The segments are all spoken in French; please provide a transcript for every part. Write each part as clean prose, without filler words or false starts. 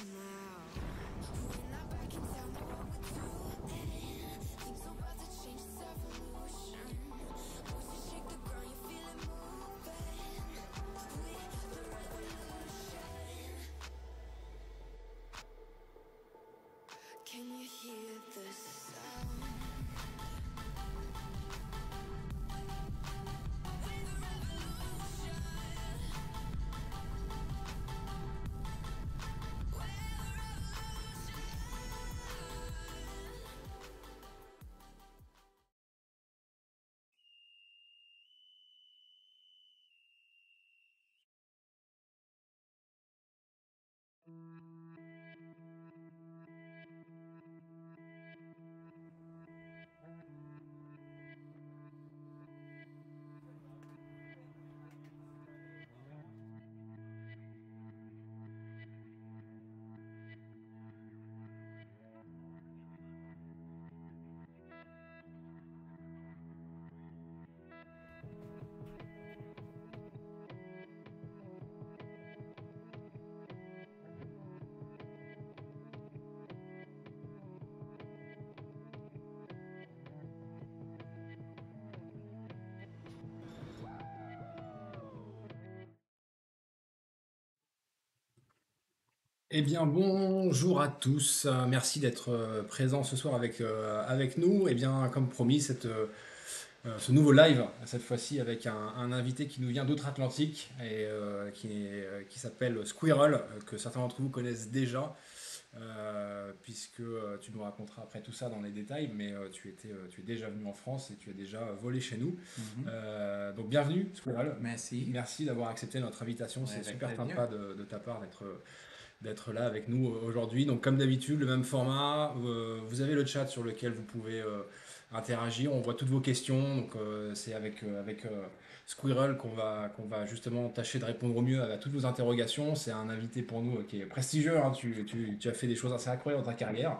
Can you hear the sound? We're the revolution. We're the Eh bien, bonjour à tous. Merci d'être présents ce soir avec nous. Eh bien, comme promis, ce nouveau live, cette fois-ci avec un invité qui nous vient d'outre-Atlantique et qui s'appelle Squirrel, que certains d'entre vous connaissent déjà, puisque tu nous raconteras après tout ça dans les détails, mais tu es déjà venu en France et tu as déjà volé chez nous. Donc, bienvenue, Squirrel. Merci. Merci d'avoir accepté notre invitation. Ouais, C'est avec super plaisir. sympa de ta part d'être là avec nous aujourd'hui. Donc comme d'habitude, le même format. Vous avez le chat sur lequel vous pouvez interagir. On voit toutes vos questions. Donc c'est avec Squirrel qu'on va justement tâcher de répondre au mieux à toutes vos interrogations. C'est un invité pour nous qui est prestigieux, hein. Tu as fait des choses assez incroyables dans ta carrière.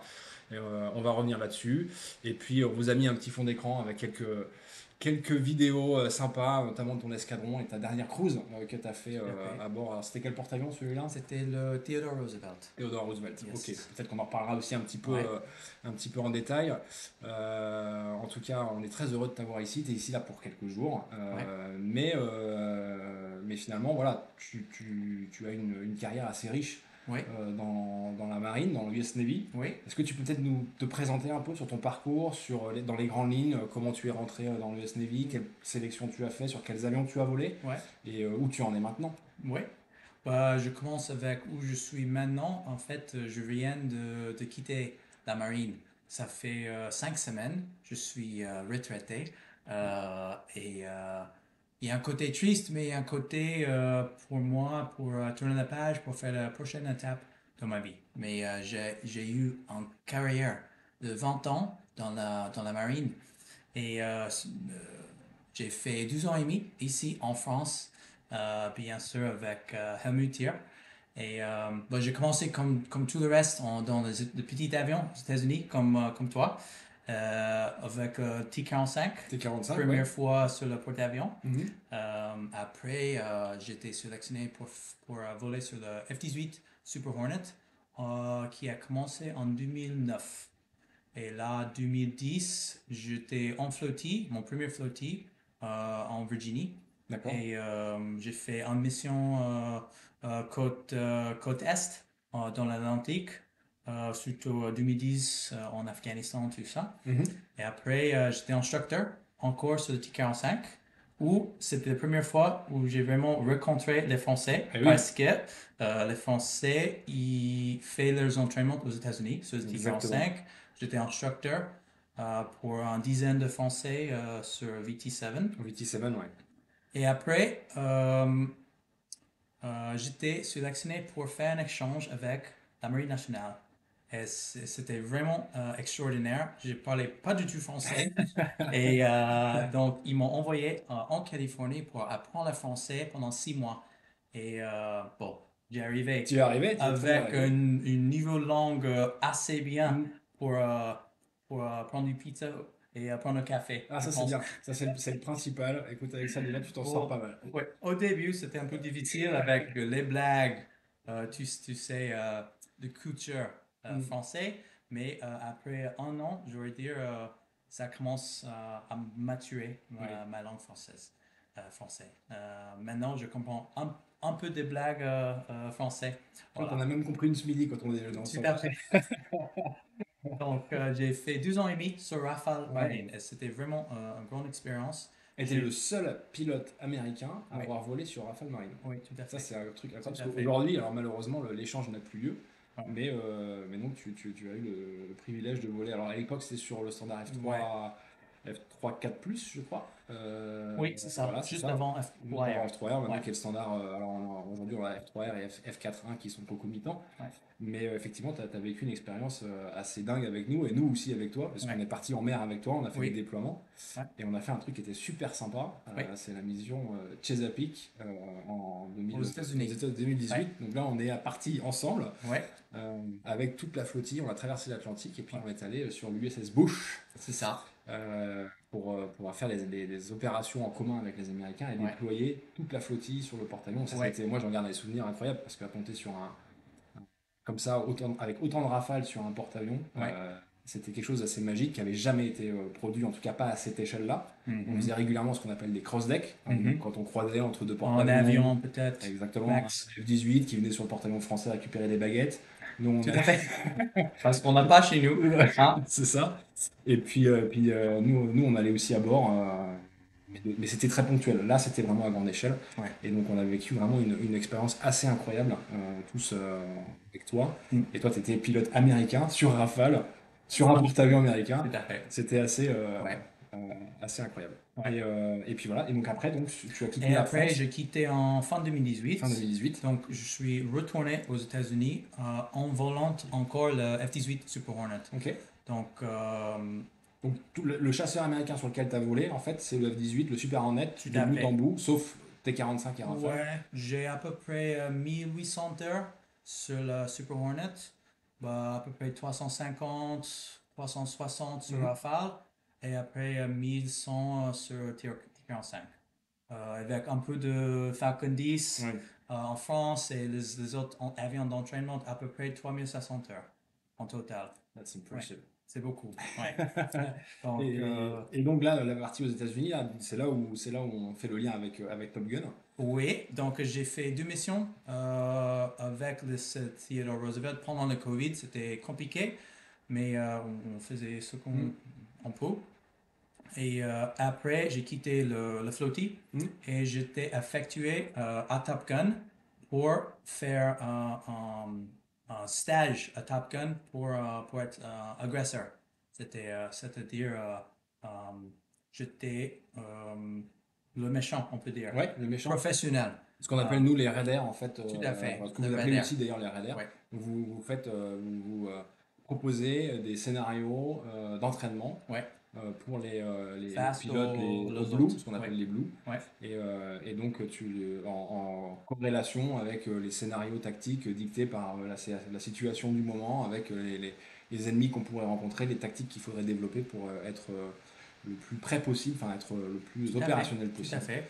Et, on va revenir là-dessus. Et puis on vous a mis un petit fond d'écran avec quelques vidéos sympas, notamment de ton escadron et ta dernière cruise que tu as fait à bord. Alors, c'était quel porte-avions celui-là? C'était le Theodore Roosevelt. Theodore Roosevelt. Yes. Ok, peut-être qu'on en reparlera aussi un petit peu, Ouais. un petit peu en détail. En tout cas, on est très heureux de t'avoir ici. Tu es ici là pour quelques jours. Mais finalement, voilà, tu as une carrière assez riche Ouais. dans la marine, dans le US Navy. Oui. Est-ce que tu peux peut-être te présenter un peu sur ton parcours, dans les grandes lignes, comment tu es rentré dans le US Navy, quelle sélection tu as fait, sur quels avions tu as volé Ouais. et où tu en es maintenant? Ouais. Bah, je commence avec où je suis maintenant. En fait, je viens de quitter la marine. Ça fait 5 semaines. Je suis retraité. Il y a un côté triste, mais il y a un côté pour moi, pour tourner la page, pour faire la prochaine étape de ma vie. Mais j'ai eu une carrière de 20 ans dans la marine. Et j'ai fait 12 ans et demi ici en France, bien sûr avec Helmut Hier. Et j'ai commencé comme tout le reste dans les petits avions aux États-Unis, comme toi, avec T-45. T-45, Première ouais. fois sur le porte-avions. Mhm. Après, j'étais sélectionné pour voler sur le F-18 Super Hornet, qui a commencé en 2009. Et là, 2010, j'étais en flottille, mon premier flottille en Virginie. D'accord. Et j'ai fait une mission côte Est dans l'Atlantique, surtout 2010 en Afghanistan, tout ça. Mhm. Et après, j'étais instructeur encore sur le T-45, où c'était la première fois où j'ai vraiment rencontré les Français, Eh oui. parce que les Français, ils font leurs entraînements aux États-Unis sur le Exactement. T-45. J'étais instructeur pour une dizaine de Français sur VT7. VT7, ouais. Et après, j'étais sélectionné pour faire un échange avec la Marine nationale. Et c'était vraiment extraordinaire. Je parlais pas du tout français. Et donc, ils m'ont envoyé en Californie pour apprendre le français pendant 6 mois. Et bon, j'ai arrivé Tu es arrivé, tu es très avec arrivé. un niveau de langue assez bien pour prendre du pizza et prendre un café. Ah, je ça c'est pense. bien, ça c'est le principal. Écoute, avec ça déjà tu t'en sors pas mal. Ouais. Au début, c'était un peu difficile avec les blagues. Tu sais, de culture français, mais après un an, je veux dire, ça commence à maturer ma langue française. Maintenant, je comprends un peu des blagues français. Je crois qu'on Voilà. a même compris une smiley quand on est Tout ensemble. à fait. Donc, j'ai fait 2 ans et demi sur Rafale Ouais. Marine et c'était vraiment une grande expérience. Et t'es le seul pilote américain à Oui. avoir volé sur Rafale Marine. Oui, tout à fait. Ça, c'est un truc incroyable. Tout à Parce fait. qu'aujourd'hui, alors malheureusement, l'échange n'a plus lieu. Ouais. Mais donc, tu as eu le privilège de voler. Alors, à l'époque, c'était sur le standard F3, Ouais. F3 4+, je crois. Oui, c'est ça. Voilà, c'est Juste ça. avant Juste avant F3R. F3R, maintenant Ouais. qui est le standard. Alors, aujourd'hui, on a F3R et F4.1 qui sont concomitants. Ouais. Mais effectivement, tu as vécu une expérience assez dingue avec nous et nous aussi avec toi, parce Ouais. qu'on est parti en mer avec toi, on a fait Oui. des déploiements Ouais. et on a fait un truc qui était super sympa. Oui. C'est la mission Chesapeake en Aux États-Unis. 2018. Ouais. Donc là, on est partis ensemble Ouais, avec toute la flottille. On a traversé l'Atlantique et puis on est allé sur l'USS Bush c'est ça. pour faire les opérations en commun avec les Américains et Ouais. déployer toute la flottille sur le porte-avions. Ça, Ouais. moi, j'en garde des souvenirs incroyables parce qu'à compter sur comme ça, avec autant de rafales sur un porte-avions, Ouais. c'était quelque chose d'assez magique qui n'avait jamais été produit, en tout cas pas à cette échelle-là. On faisait régulièrement ce qu'on appelle des cross-decks, quand on croisait entre deux En porte-avions. avion, peut-être. Exactement, Max. un F-18 qui venait sur le porte-avions français récupérer des baguettes. Nous, on Tout à fait. Parce qu'on n'a pas chez nous. Hein? c'est ça. Et puis, nous, on allait aussi à bord. Mais c'était très ponctuel. Là, c'était vraiment à grande échelle. Ouais. Et donc, on a vécu vraiment une expérience assez incroyable, tous avec toi. Et toi, tu étais pilote américain sur Rafale, sur un porte-avions américain. Tout à fait. C'était assez, Ouais. assez incroyable. Ouais. Et puis voilà. Et donc, après, donc, tu as quitté Et la après, France j'ai quitté en fin 2018. fin 2018. Donc, je suis retourné aux États-Unis en volant encore le F-18 Super Hornet. Ok. Donc, Donc, le chasseur américain sur lequel tu as volé, en fait, c'est le F-18, le Super Hornet, de à bout fait. en bout, sauf T-45 et Rafale. ouais, j'ai à peu près 1800 heures sur le Super Hornet, à peu près 350, 360 sur Rafale, et après 1100 sur T-45. Avec un peu de Falcon 10 Ouais. en France et les autres avions d'entraînement, à peu près 3500 heures en total. That's impressive. C'est beaucoup. Ouais. Donc, Et donc là, la partie aux États-Unis, là, c'est là où on fait le lien avec Top Gun. oui, donc j'ai fait 2 missions avec le Theodore Roosevelt pendant le Covid. C'était compliqué, mais on faisait ce qu'on peut. Et après, j'ai quitté le flottille et j'étais affectué à Top Gun pour faire un stage à Top Gun pour être agresseur. C'est-à-dire, j'étais le méchant, on peut dire. Ouais, le méchant. Professionnel. Ce qu'on appelle nous les raiders en fait. Tout à fait. Ce que vous Le appelez raider. aussi d'ailleurs les raiders. Ouais. Vous faites, vous proposez des scénarios d'entraînement. Ouais. Pour les Face pilotes, aux les Blues, autres. ce qu'on appelle Ouais. les Blues. Ouais. Et donc, en corrélation avec les scénarios tactiques dictés par la situation du moment, avec les ennemis qu'on pourrait rencontrer, les tactiques qu'il faudrait développer pour être le plus près possible, enfin être le plus opérationnel Tout possible. à fait.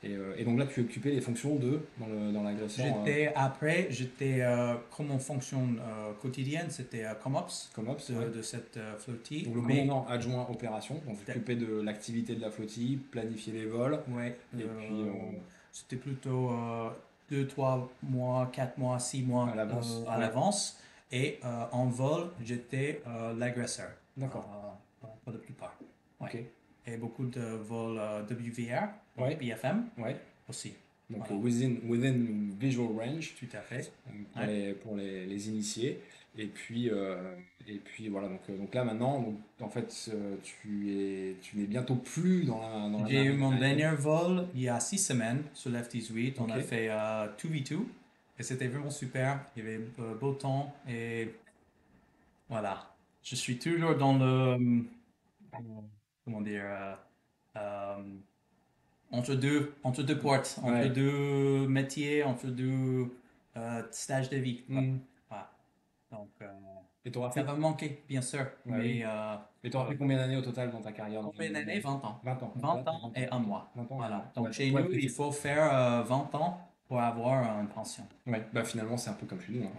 Et donc là, tu occupais les fonctions dans l'agresseur. J'étais comme en fonction quotidienne, c'était ComOps ComOps, de cette flottille. Donc le commandant adjoint opération, donc s'occuper de l'activité de la flottille, planifier les vols. Ouais. Et puis c'était plutôt 2, 3 mois, 4 mois, 6 mois à l'avance. Et en vol, j'étais l'agresseur. D'accord. Pour la plupart. Ouais. Ok. Et beaucoup de vols WVR, Ouais. BFM Ouais. aussi. Donc Voilà. within visual range Tout à fait. pour les initiés. Et puis voilà. Donc là maintenant, en fait, tu n'es bientôt plus dans la J'ai eu marine mon aérienne. dernier vol il y a 6 semaines sur l'F-18. On a Ok. fait 2v2 et c'était vraiment super. Il y avait beau temps et voilà. Je suis toujours dans le comment dire entre deux portes, entre Ouais. deux métiers, entre deux stages de vie. Voilà. Donc Et t'auras ça fait, va me manquer, bien sûr. Ouais, Mais et t'auras fait combien d'années au total dans ta carrière? combien d'années? 20 ans. 20 ans. 20 ans et un mois. 20 ans et un Voilà. mois. Donc Ouais, chez ouais, nous, il faut faire 20 ans pour avoir une pension. Ouais, bah finalement c'est un peu comme chez nous. Hein.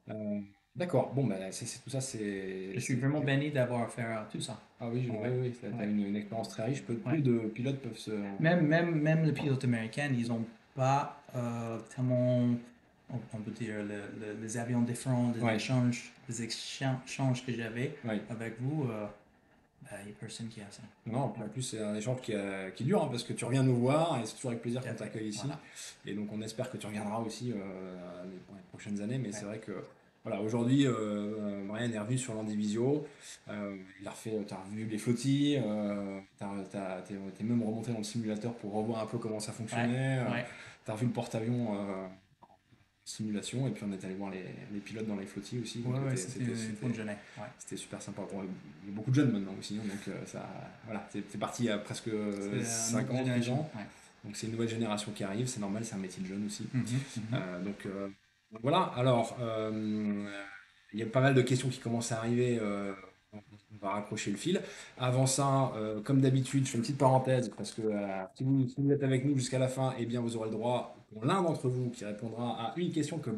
Euh, d'accord, bon, bah, tout ça, Je suis vraiment béni d'avoir fait tout ça. Ah oui, oui, Ouais. oui, tu as Ouais. une expérience très riche. Peu Ouais. de pilotes peuvent se... Même les pilotes américains, ils n'ont pas tellement, on peut dire, les avions différents, Ouais, les échanges que j'avais ouais. avec vous. Il n'y a personne qui a ça. Non, puis Ouais. en plus, c'est un échange qui dure, hein, parce que tu reviens nous voir et c'est toujours avec plaisir Tout à qu'on fait. t'accueille ici. Voilà. Et donc, on espère que tu reviendras aussi pour les prochaines années. Mais Ouais. c'est vrai que, voilà, aujourd'hui, Brian est revenu sur l'Andivisio. Il a refait, t'as revu les flottilles, t'es même remonté dans le simulateur pour revoir un peu comment ça Ouais. fonctionnait. Ouais. T'as revu le porte-avions simulation et puis on est allé voir les pilotes dans les flottilles aussi. Donc, Ouais, ouais, c'était une bonne journée. Ouais. c'était super sympa. Bon, il y a beaucoup de jeunes maintenant aussi, hein, donc ça, voilà, c'est parti il y a presque C'est une 5 autre ans, 6 génération. ans. Ouais. Donc c'est une nouvelle génération qui arrive, c'est normal, c'est un métier de jeune aussi. Mhm, mhm. Donc voilà, alors il y a pas mal de questions qui commencent à arriver. On va raccrocher le fil. Avant ça, comme d'habitude, je fais une petite parenthèse parce que si vous êtes avec nous jusqu'à la fin, eh bien vous aurez le droit pour l'un d'entre vous qui répondra à une question que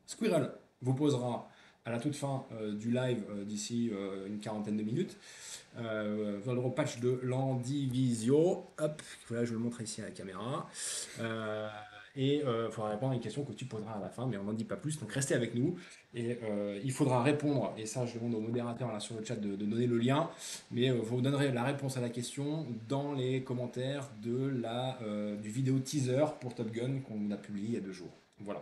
Squirrel vous posera à la toute fin du live d'ici une quarantaine de minutes. Vous aurez le patch de l'Andivisio. Hop, voilà, je le montre ici à la caméra. Euh, et il faudra répondre à une question que tu poseras à la fin, mais on n'en dit pas plus. Donc restez avec nous. Et il faudra répondre, et ça je demande au modérateur là, sur le chat de donner le lien, mais vous donnerez la réponse à la question dans les commentaires du vidéo teaser pour Top Gun qu'on a publié il y a 2 jours. Voilà.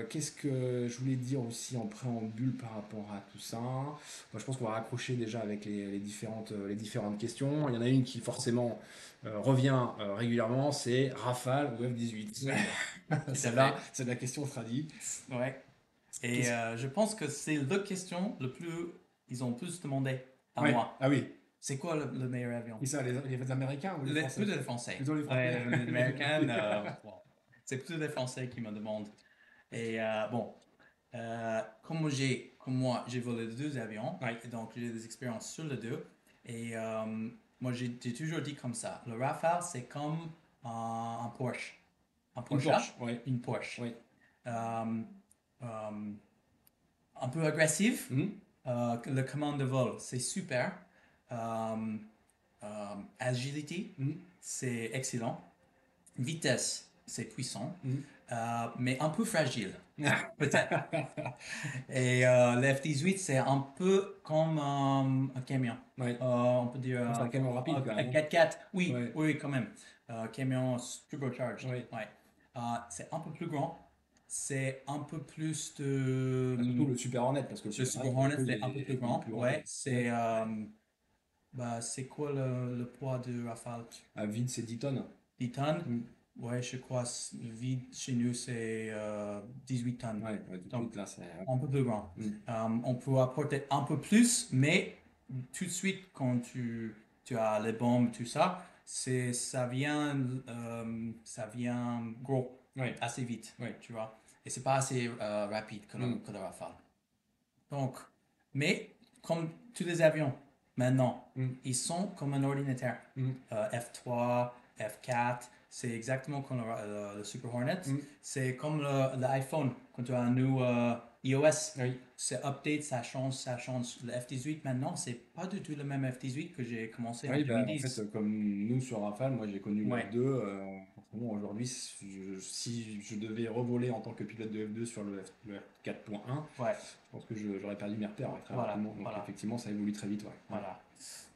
Qu'est-ce que je voulais dire aussi en préambule par rapport à tout ça? Moi, je pense qu'on va raccrocher déjà avec les différentes questions. Il y en a une qui forcément revient régulièrement, c'est Rafale ou F-18. Tout à Celle-là, fait. c'est la question tradie. Ouais. Et Qu'est-ce- je pense que c'est la question le plus, ils ont plus demandé à Ouais, moi. ah oui. C'est quoi le meilleur avion? Et ça, les Américains ou les Français? Plutôt les Français. Plutôt les Ouais, Français. les Américains, bon, c'est plutôt les Français qui me demandent. Et bon, comme moi, j'ai volé les deux avions, Ouais. et donc j'ai des expériences sur les deux. Et moi, j'ai toujours dit comme ça, le Rafale, c'est comme un Porsche. Un Une Porsche, Porsche, ouais. une Porsche. Ouais. Euh, euh, un peu agressif. Mhm. Le commande de vol, c'est super. Euh, Agility, Mhm. c'est excellent. Vitesse, c'est puissant. Mhm. Mais un peu fragile, peut-être. Et l'F-18, c'est un peu comme un camion. Ouais. On peut dire C'est un camion rapide quand un même, hein. 4x4. Oui, Ouais. oui, quand même. Camion turbocharged. Ouais. Ouais. C'est un peu plus grand. C'est un peu plus de. Bah, surtout le Super Hornet, parce que le Le Super Super Hornet, pour le Hornet, coup, c'est un peu plus il est grand. plus grand. Ouais. C'est quoi le poids de Rafale? À vide, c'est 10 tonnes. 10 tonnes? Mm. Ouais, je crois. Le vide chez nous, c'est 18 tonnes. Ouais, ouais, tout de Donc, suite, là, c'est. un peu plus grand. Mm. On peut apporter un peu plus, mais tout de suite, quand tu as les bombes, tout ça, ça vient gros, Ouais, assez vite, ouais. tu vois. Et c'est pas assez rapide Mm. que le Rafale. Donc, mais comme tous les avions, maintenant, Mm. ils sont comme un ordinateur. Mm. F3, F4, c'est exactement comme le Super Hornet. Mm. C'est comme l'iPhone, quand tu as un nouveau iOS. Oui. C'est update, ça change, ça change. Le F-18 maintenant, c'est pas du tout le même F-18 que j'ai commencé en Oui, bah, en fait, 2010. comme nous sur Rafale, moi j'ai connu le Ouais, F2. Forcément, aujourd'hui, si je devais revoler en tant que pilote de F2 sur le F4.1, ouais, je pense que j'aurais perdu mes repères ouais, très voilà, rapidement. Donc voilà. effectivement, ça évolue très vite. Ouais. Ouais. Voilà.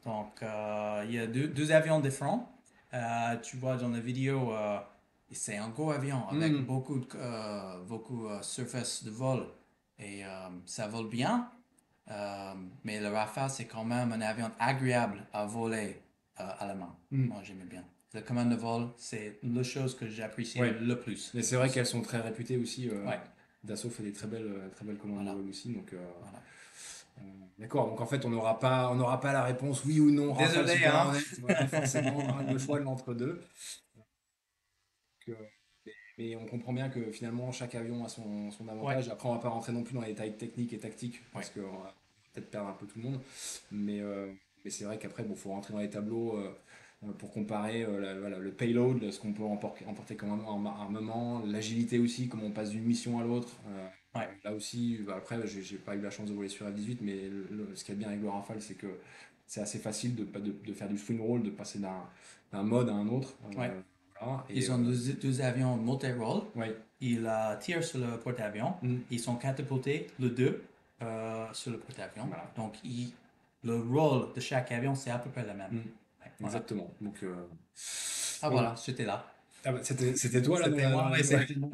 Donc, il y a deux avions différents. Tu vois dans la vidéo, c'est un gros avion avec Mm. beaucoup surface de vol. Et ça vole bien. Mais le Rafale, c'est quand même un avion agréable à voler à la main. Mm. Moi, j'aime bien. Le commande de vol, c'est la chose que j'apprécie Ouais. le plus. Mais c'est vrai qu'elles sont très réputées aussi. Ouais. Dassault fait des très belles commandes Voilà. de vol aussi. Donc, Voilà. d'accord, donc en fait, on n'aura pas la réponse oui ou non, Rafale Désolé, Super hein. Hornet. Voilà, forcément, on aura le choix de l'entre-deux. Donc, mais on comprend bien que finalement, chaque avion a son Ouais. avantage. Après, on va pas rentrer non plus dans les détails techniques et tactiques, parce Ouais. qu'on va peut-être perdre un peu tout le monde. Mais, euh, mais c'est vrai qu'après, bon, faut rentrer dans les tableaux. pour comparer voilà, le payload, ce qu'on peut emporter comme armement, l'agilité aussi, comment on passe d'une mission à l'autre. Ouais. Là aussi, bah, après, j'ai pas eu la chance de voler sur F-18, mais ce qui est bien avec le Rafale, c'est que c'est assez facile de faire du swing roll, de passer d'un mode à un autre. Ouais. Voilà, Ils ont deux avions multi-role. ouais. Ils tirent sur le porte-avions. Mm. Ils sont catapultés, le deux, sur le porte-avions. Voilà. Donc, le rôle de chaque avion, c'est à peu près le même. Mm. Ouais, voilà. Exactement. Donc, Ah voilà, j'étais là. ah bah, c'était toi là C'était moi, ouais. ouais, c'était mon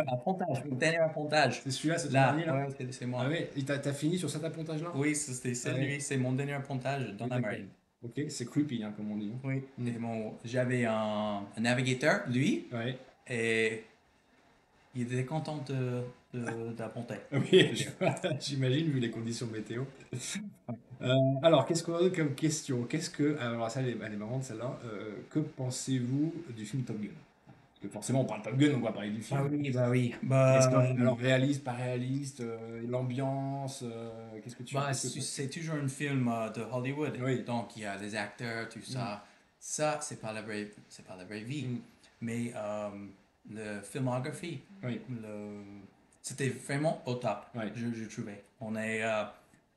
appontage, mon dernier appontage. C'est celui-là, c'est ton Là, dernier là? ouais, c'est moi. Ah ouais, et t'as fini sur cet appontage là? Oui, c'est Ah ouais. lui, c'est mon dernier appontage dans Oui, la d'accord. marine. Ok, c'est creepy hein, comme on dit. Oui, Mm. et j'avais un navigateur, lui, Ouais. et il était content d'apponter. Oui, j'imagine vu les conditions météo. Alors, qu'est-ce qu'on a d'autre comme question? Alors ça, elle est marrante celle-là. Que pensez-vous du film Top Gun? Parce que forcément, on parle Top Gun, on va parler du film. Bah oui. Alors, réaliste, pas réaliste, l'ambiance, C'est toujours un film de Hollywood. Oui. Donc, il y a des acteurs, tout ça. Ça, c'est pas la vraie vie. Mm. Mais le filmographie, Oui. c'était vraiment au top, Ouais. je trouvais. On est,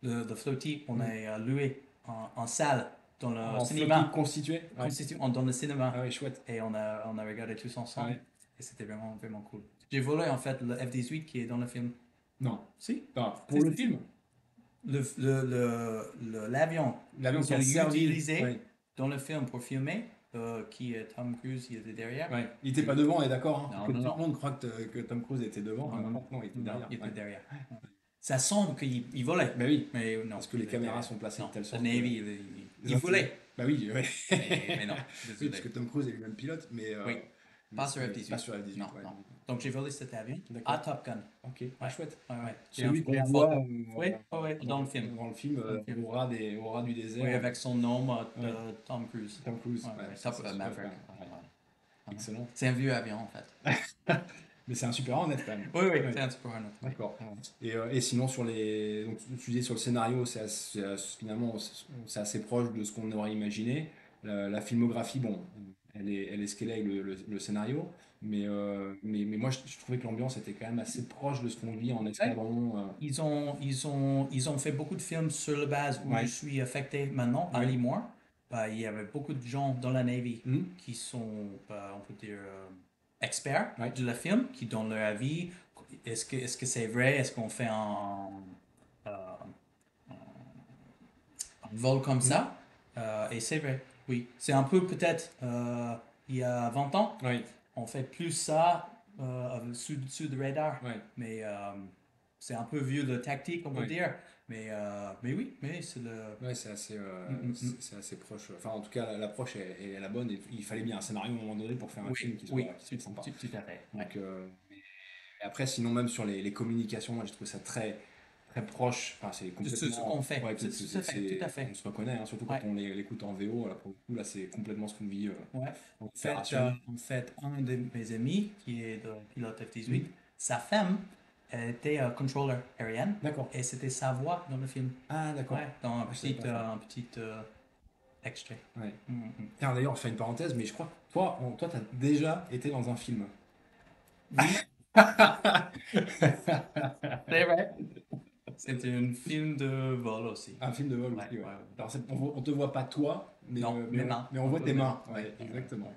le flotti, on est loué en salle dans le En cinéma. flottille constituée? Ouais. Dans le cinéma. Ah oui, chouette. Et on a regardé tous ensemble. Ouais. Et c'était vraiment, vraiment cool. J'ai volé en fait le F-18 qui est dans le film. Non. Si. Enfin, pour le Si. film, L'avion l'avion qui a qu'ils ont servi. utilisé Ouais. dans le film pour filmer, qui est Tom Cruise, il était derrière. Ouais. Il était pas devant, on est d'accord. Hein, Non, que non, tout non. le monde croit que Tom Cruise était devant. Non, non, non. Non, il était Non, derrière. il était Ouais. derrière. Ça semble qu'il volait. Bah oui, Mais non. parce que les il était caméras derrière. sont placées Non, de telle le sorte. Navy, il volait. Bah oui, ouais. Mais non, Oui, désolé. parce que Tom Cruise est lui-même pilote, mais. Oui. Mais Pas sur c'est- F-18. Pas sur F-18. Non, ouais. non. Donc j'ai volé cet avion D'accord. à Top Gun. Ok, ah, chouette. Ouais. Celui qu'on J'ai un voit photo. Oui, dans le film. Dans le film, Dans le film. au ras du désert. Oui, avec son nom, Ouais. Tom Cruise. Tom Cruise. Ouais, ouais, Top c'est Maverick. super, ouais. Ouais. Excellent. C'est un vieux avion en fait. Mais c'est un super honnête quand même. Oui, Ouais. c'est un Super Hornet. D'accord. Et sinon, donc, tu disais sur le scénario, finalement, c'est assez proche de ce qu'on aurait imaginé. La filmographie, bon, elle est ce qu'elle est avec le scénario, mais moi, je trouvais que l'ambiance était quand même assez proche de ce qu'on vit en escadron. Ils ont fait beaucoup de films sur la base où Ouais. je suis affecté maintenant, à Ouais. Limours. Il y avait beaucoup de gens dans la Navy Mhm. qui sont, on peut dire, experts Ouais. de la film, qui donnent leur avis. Est-ce que c'est vrai? Est-ce qu'on fait euh, un vol comme ça? Et c'est vrai, oui. C'est un peu peut-être il y a 20 ans, Ouais. on fait plus ça sous le radar. Ouais. Mais c'est un peu vieux de tactique, on peut Ouais. dire. Mais oui, mais c'est le. Ouais, c'est assez, Mm. c'est assez proche. Enfin, en tout cas, l'approche est la bonne. Et il fallait bien un scénario à un moment donné pour faire un film qui oui, soit sympa. tout à fait. Ouais. Donc, et après, sinon, même sur les communications, moi, j'ai trouvé ça très, très proche. Enfin, c'est complètement. ce qu'on fait. Ouais, Tout à fait. On se reconnaît, hein, surtout quand Ouais. on l'écoute en VO. Là, pour le coup, là, c'est complètement ce qu'on vit Ouais. en En fait, opération. un de mes amis qui est de pilote F-18, Mm. sa femme elle était controller aérienne D'accord. et c'était sa voix dans le film. Ah, d'accord. Ouais, dans un je savais petit, pas ça. extrait. Ouais. Mm. Tiens, d'ailleurs, on fait une parenthèse, mais je crois que toi, tu as déjà été dans un film. Oui, c'est vrai. C'était un film de vol aussi. Un film de vol Ouais, aussi, ouais. ouais. Alors, on te voit pas toi, mais, Non, mais, mes mains. mais on voit tes mains. Ouais, Ouais, exactement.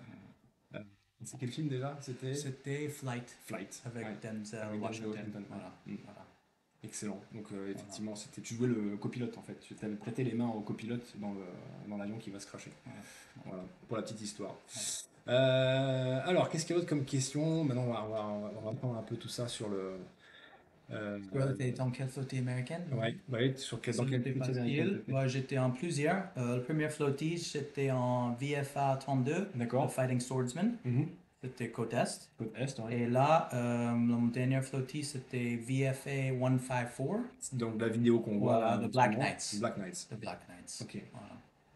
C'est quel film déjà? C'était C'était Flight Flight. avec Ouais. Denzel Avec Denzel Washington. Washington, Voilà. ouais. Voilà. Excellent. Donc effectivement, tu jouais le copilote en fait. Tu t'avais prêté les mains au copilote dans l'avion qui va se crasher. Voilà, pour la petite histoire. Alors, qu'est-ce qu'il y a d'autre comme question? Maintenant, on va prendre un peu tout ça sur le. Ouais, t'es dans quelle flottille américaine? Ouais, dans quel C'était film facile. américain t'étais? Moi, j'étais en plusieurs. La première flottille, j'étais en VFA 32, D'accord. le Fighting Swordsman. Mhm. C'était côte Est. Côte Est, ouais. Et là, mon dernière flottille, c'était VFA 154, Donc la vidéo qu'on voit. Voilà, en The ce Black moment, Knights. The Black Knights. The Black Knights. Ok. Voilà.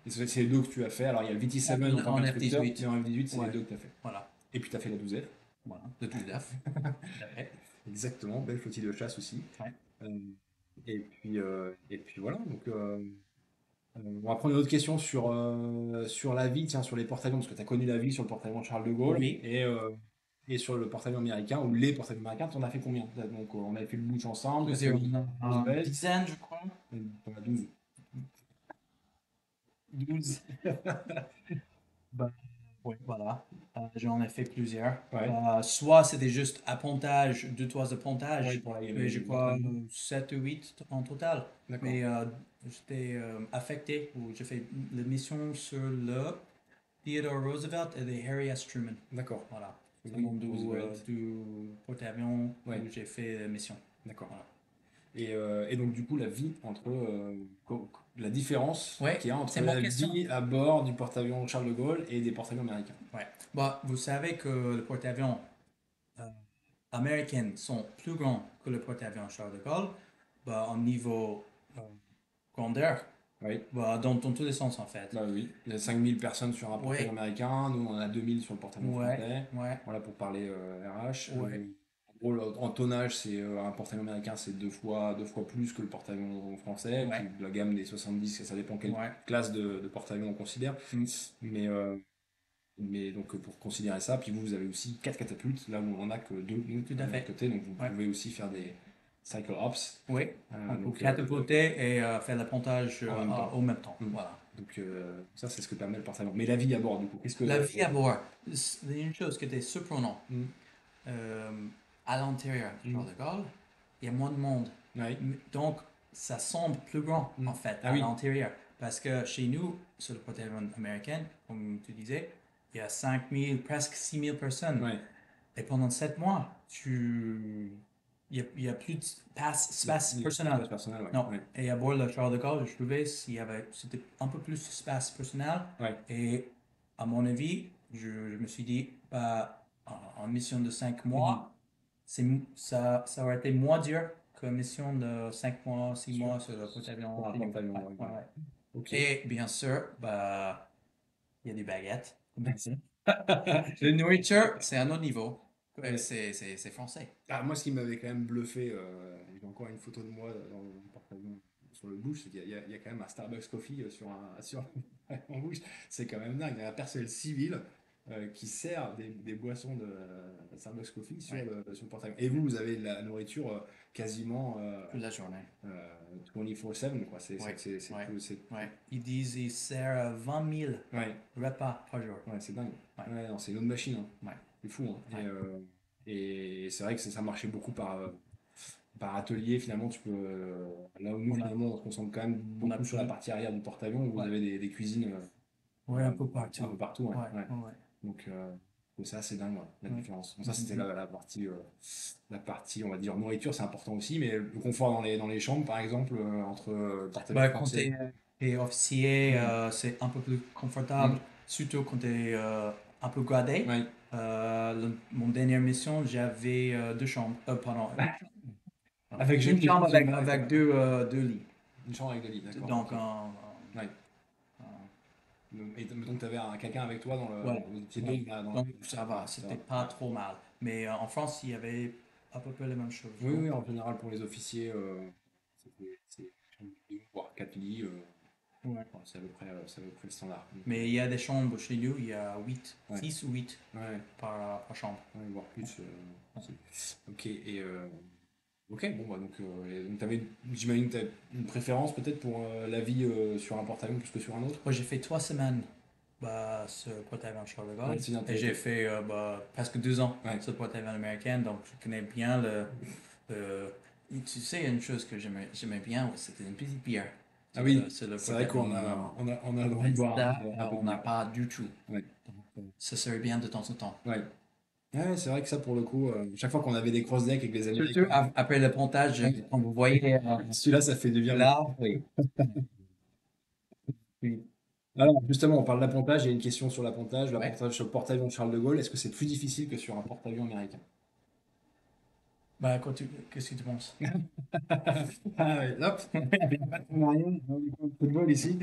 Et c'est les deux que tu as fait. Alors il y a le VT7 En en tant qu'instructeur, F-18. mais en F-18, c'est Ouais. les deux que tu as fait. Voilà. Et puis tu as fait la 12F. Voilà. Le 12F. Exactement, belle flottille de chasse aussi. Ouais. Et puis voilà, donc On va prendre une autre question sur la vie, tiens, sur les porte-avions, parce que tu as connu la vie sur le porte-avions Charles de Gaulle Oui. et sur le porte-avions américain, ou les porte-avions américains, tu en as fait combien? Donc, on avait fait le bouche ensemble, tu as Plusieurs, connu une Roosevelt, dizaine, je crois. t'en as 12. 12. Ben, oui, voilà. J'en ai fait plusieurs. Ouais, Soit c'était juste appontage, deux toits de ouais, pontage, pour mais je les crois porte-avions. 7 ou 8 en total. D'accord, Mais j'étais affecté, ou j'ai fait la mission sur le Theodore Roosevelt et les Harry S. Truman. d'accord. Voilà. C'est Oui, mon Roosevelt. du porte-avions Ouais, où j'ai fait la mission. d'accord. Voilà. Et donc, du coup, la vie entre la différence Ouais, qu'il y a entre c'est mon la question. vie à bord du porte-avions Charles de Gaulle et des porte-avions américains. Ouais. Bah, vous savez que le porte-avions euh, américains sont plus grands que le porte-avions Charles de Gaulle, bah, en niveau euh, grandeur, Oui, bah, dans tous les sens en fait. bah oui. Il y a 5000 personnes sur un porte-avions Ouais, américain, nous on en a 2000 sur le porte-avions ouais, français. ouais, Voilà pour parler RH. ouais, En gros, en tonnage, c'est un porte-avions américain, c'est deux fois plus que le porte-avions français. Et ouais, puis la gamme des 70, ça dépend quelle ouais. classe de porte-avions on considère. Mm, Mais, mais donc pour considérer ça, puis vous, vous avez aussi 4 catapultes, là où on en a que 2 nous, tout de à notre fait. côté, donc vous Ouais, pouvez aussi faire des cycle ops. oui. On peut Donc, catapulter et faire l'appontage en même temps. au même temps. Mm. Voilà. Donc ça, c'est ce que permet le porte-avions. Mais la vie à bord, du coup, qu'est-ce que... La vie à bord, c'est une chose qui était surprenante. Mm. Euh, à l'intérieur du Mm. Charles de Gaulle, il y a moins de monde. Ouais. Donc, ça semble plus grand, Mm. en fait, Ah à oui. l'intérieur. Parce que chez nous, sur le porte-avions américain, comme tu disais, il y a 5000, presque 6000 personnes. Ouais. Et pendant 7 mois, il y a plus de espace personnel. L'espace personnel, ouais. Non. Ouais. Et à bord de Charles de Gaulle, je trouvais c'était un peu plus d'espace personnel. Ouais. Et à mon avis, je me suis dit, bah, en mission de 5 mois, ça aurait été moins dur qu'une mission de 5 mois, 6 Sur, mois sur le porte-avions sur un chez nous. porte-avions, Ouais, ouais, ouais, ouais. ouais. Ok. Et bien sûr, bah, il y a des baguettes. La nourriture, c'est un autre niveau. Ouais. C'est français. Ah, moi, ce qui m'avait quand même bluffé, j'ai encore une photo de moi dans le porte-avions sur le bouche, c'est qu'il y a quand même un Starbucks Coffee sur en bouche. C'est quand même dingue. Il y a un personnel civil qui sert des boissons de Starbucks Coffee Ouais, sur le porte-avions. Et vous, vous avez de la nourriture quasiment toute la journée. 24/7, quoi. Ouais, ouais, Tout, ouais. Ils disent qu'ils servent 20 000 ouais, repas par jour. ouais, c'est dingue. Ouais, Ouais, non, c'est une autre machine, hein. ouais, C'est fou, hein. ouais. Et c'est vrai que ça marchait beaucoup par atelier. Finalement, tu peux. Là où nous, On a, finalement, on se concentre quand même on a beaucoup sur la plus. partie arrière du porte-avions, où vous Ouais, avez des cuisines ouais, un peu un partout. peu partout, ouais. Ouais, Ouais. ouais, Donc, c'est assez dingue, ouais, la ouais. différence. Bon, ça, c'était Mhm. la partie, on va dire, nourriture, c'est important aussi, mais le confort dans les chambres, par exemple, entre porte-avions Bah, quand français. t'es officier, Mm. c'est un peu plus confortable, Mm. surtout quand t'es un peu gradé. Ouais. Mon dernière mission, j'avais 2 chambres. Pardon, Avec une chambre une avec deux lits. une chambre avec des lits, d'accord. Donc, Ok. Ouais. Et donc, tu avais quelqu'un avec toi dans voilà. vous étiez Ouais. deux dans Donc, ça va, ça c'était va. pas trop mal. Mais en France, il y avait à peu près les mêmes choses. Oui, Donc, oui, en général, pour les officiers, c'est deux, voire quatre lits. ouais. Enfin, c'est à peu près le standard. Donc, Mais il y a des chambres chez nous, il y a 8, ouais. 6 ou 8 Ouais, par chambre. ouais, voire plus. Ouais. Ok, ok, bon, bah, donc j'imagine que tu as une préférence peut-être pour la vie sur un porte-avions plus que sur un autre? Moi, j'ai fait 3 semaines bah, sur le porte-avions Charles de Ouais, Gaulle c'est bien, et j'ai fait bah, presque 2 ans Ouais. sur le porte-avions américain, donc je connais bien et tu sais, une chose que j'aimais bien, c'était une petite bière Ah oui, sur le c'est vrai porte-avions. on a le droit de boire Ça, un peu de on n'a bière. pas du tout. Ouais. Donc, ça serait bien de temps en temps. Ouais. Ouais, c'est vrai que ça, pour le coup, chaque fois qu'on avait des cross-decks avec les Surtout Américains, après le pontage, quand vous voyez celui-là, ça fait du bien. là, oui. Oui. Alors, justement, on parle d'appontage. Il y a une question sur l'appontage. Ouais. L'appontage sur le porte-avions Charles de Gaulle, est-ce que c'est plus difficile que sur un porte-avions américain? Bah, qu'est-ce que tu penses? Ah ouais, hop, moyen, on est comme le football ici,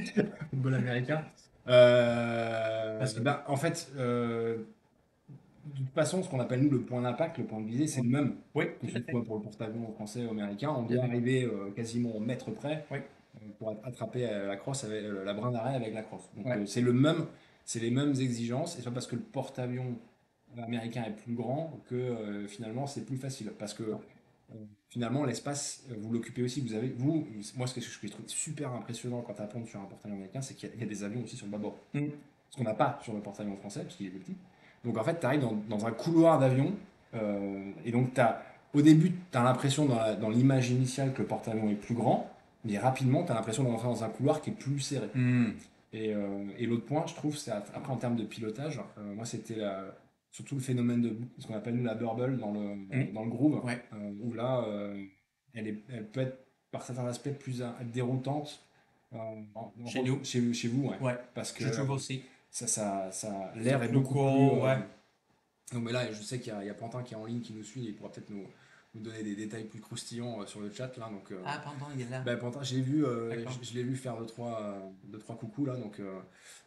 football américain. Parce que, Bah, en fait, de toute façon, ce qu'on appelle nous le point d'impact, le point de visée, c'est le même oui, que tout ce à fait. soit pour le porte-avions français ou américain. On Tout à doit fait. arriver quasiment au mètre près. Oui. pour attraper la crosse avec la brin d'arrêt avec la crosse. Donc Ouais. c'est les mêmes exigences, et c'est pas parce que le porte-avions américain est plus grand que finalement c'est plus facile. Parce que finalement l'espace, vous l'occupez aussi. Moi ce que je trouve super impressionnant quand tu apprends sur un porte-avions américain, c'est qu'il y a des avions aussi sur le bâbord. Mm. Ce qu'on n'a pas sur le porte-avions français, parce qu'il est plus petit. Donc en fait, tu arrives dans un couloir d'avion, et donc au début, tu as l'impression dans l'image initiale que le porte-avions est plus grand, mais rapidement, tu as l'impression d'entrer dans un couloir qui est plus serré. Mm. Et l'autre point, je trouve, c'est après en termes de pilotage, moi c'était surtout le phénomène de ce qu'on appelle nous la burble Mm. dans le groove, Ouais. où là, elle peut être par certains aspects plus déroutante Chez nous. chez vous, ouais. Ouais. Parce que Je trouve aussi. l'air est plus beaucoup court, plus. ouais. Non, mais là, je sais qu'il y a Pantin qui est en ligne, qui nous suit, et il pourra peut-être nous donner des détails plus croustillants sur le chat là. Donc, Ah, pardon, il est là. ben, Pantin, D'accord. je l'ai vu faire deux, trois coucous là. Donc,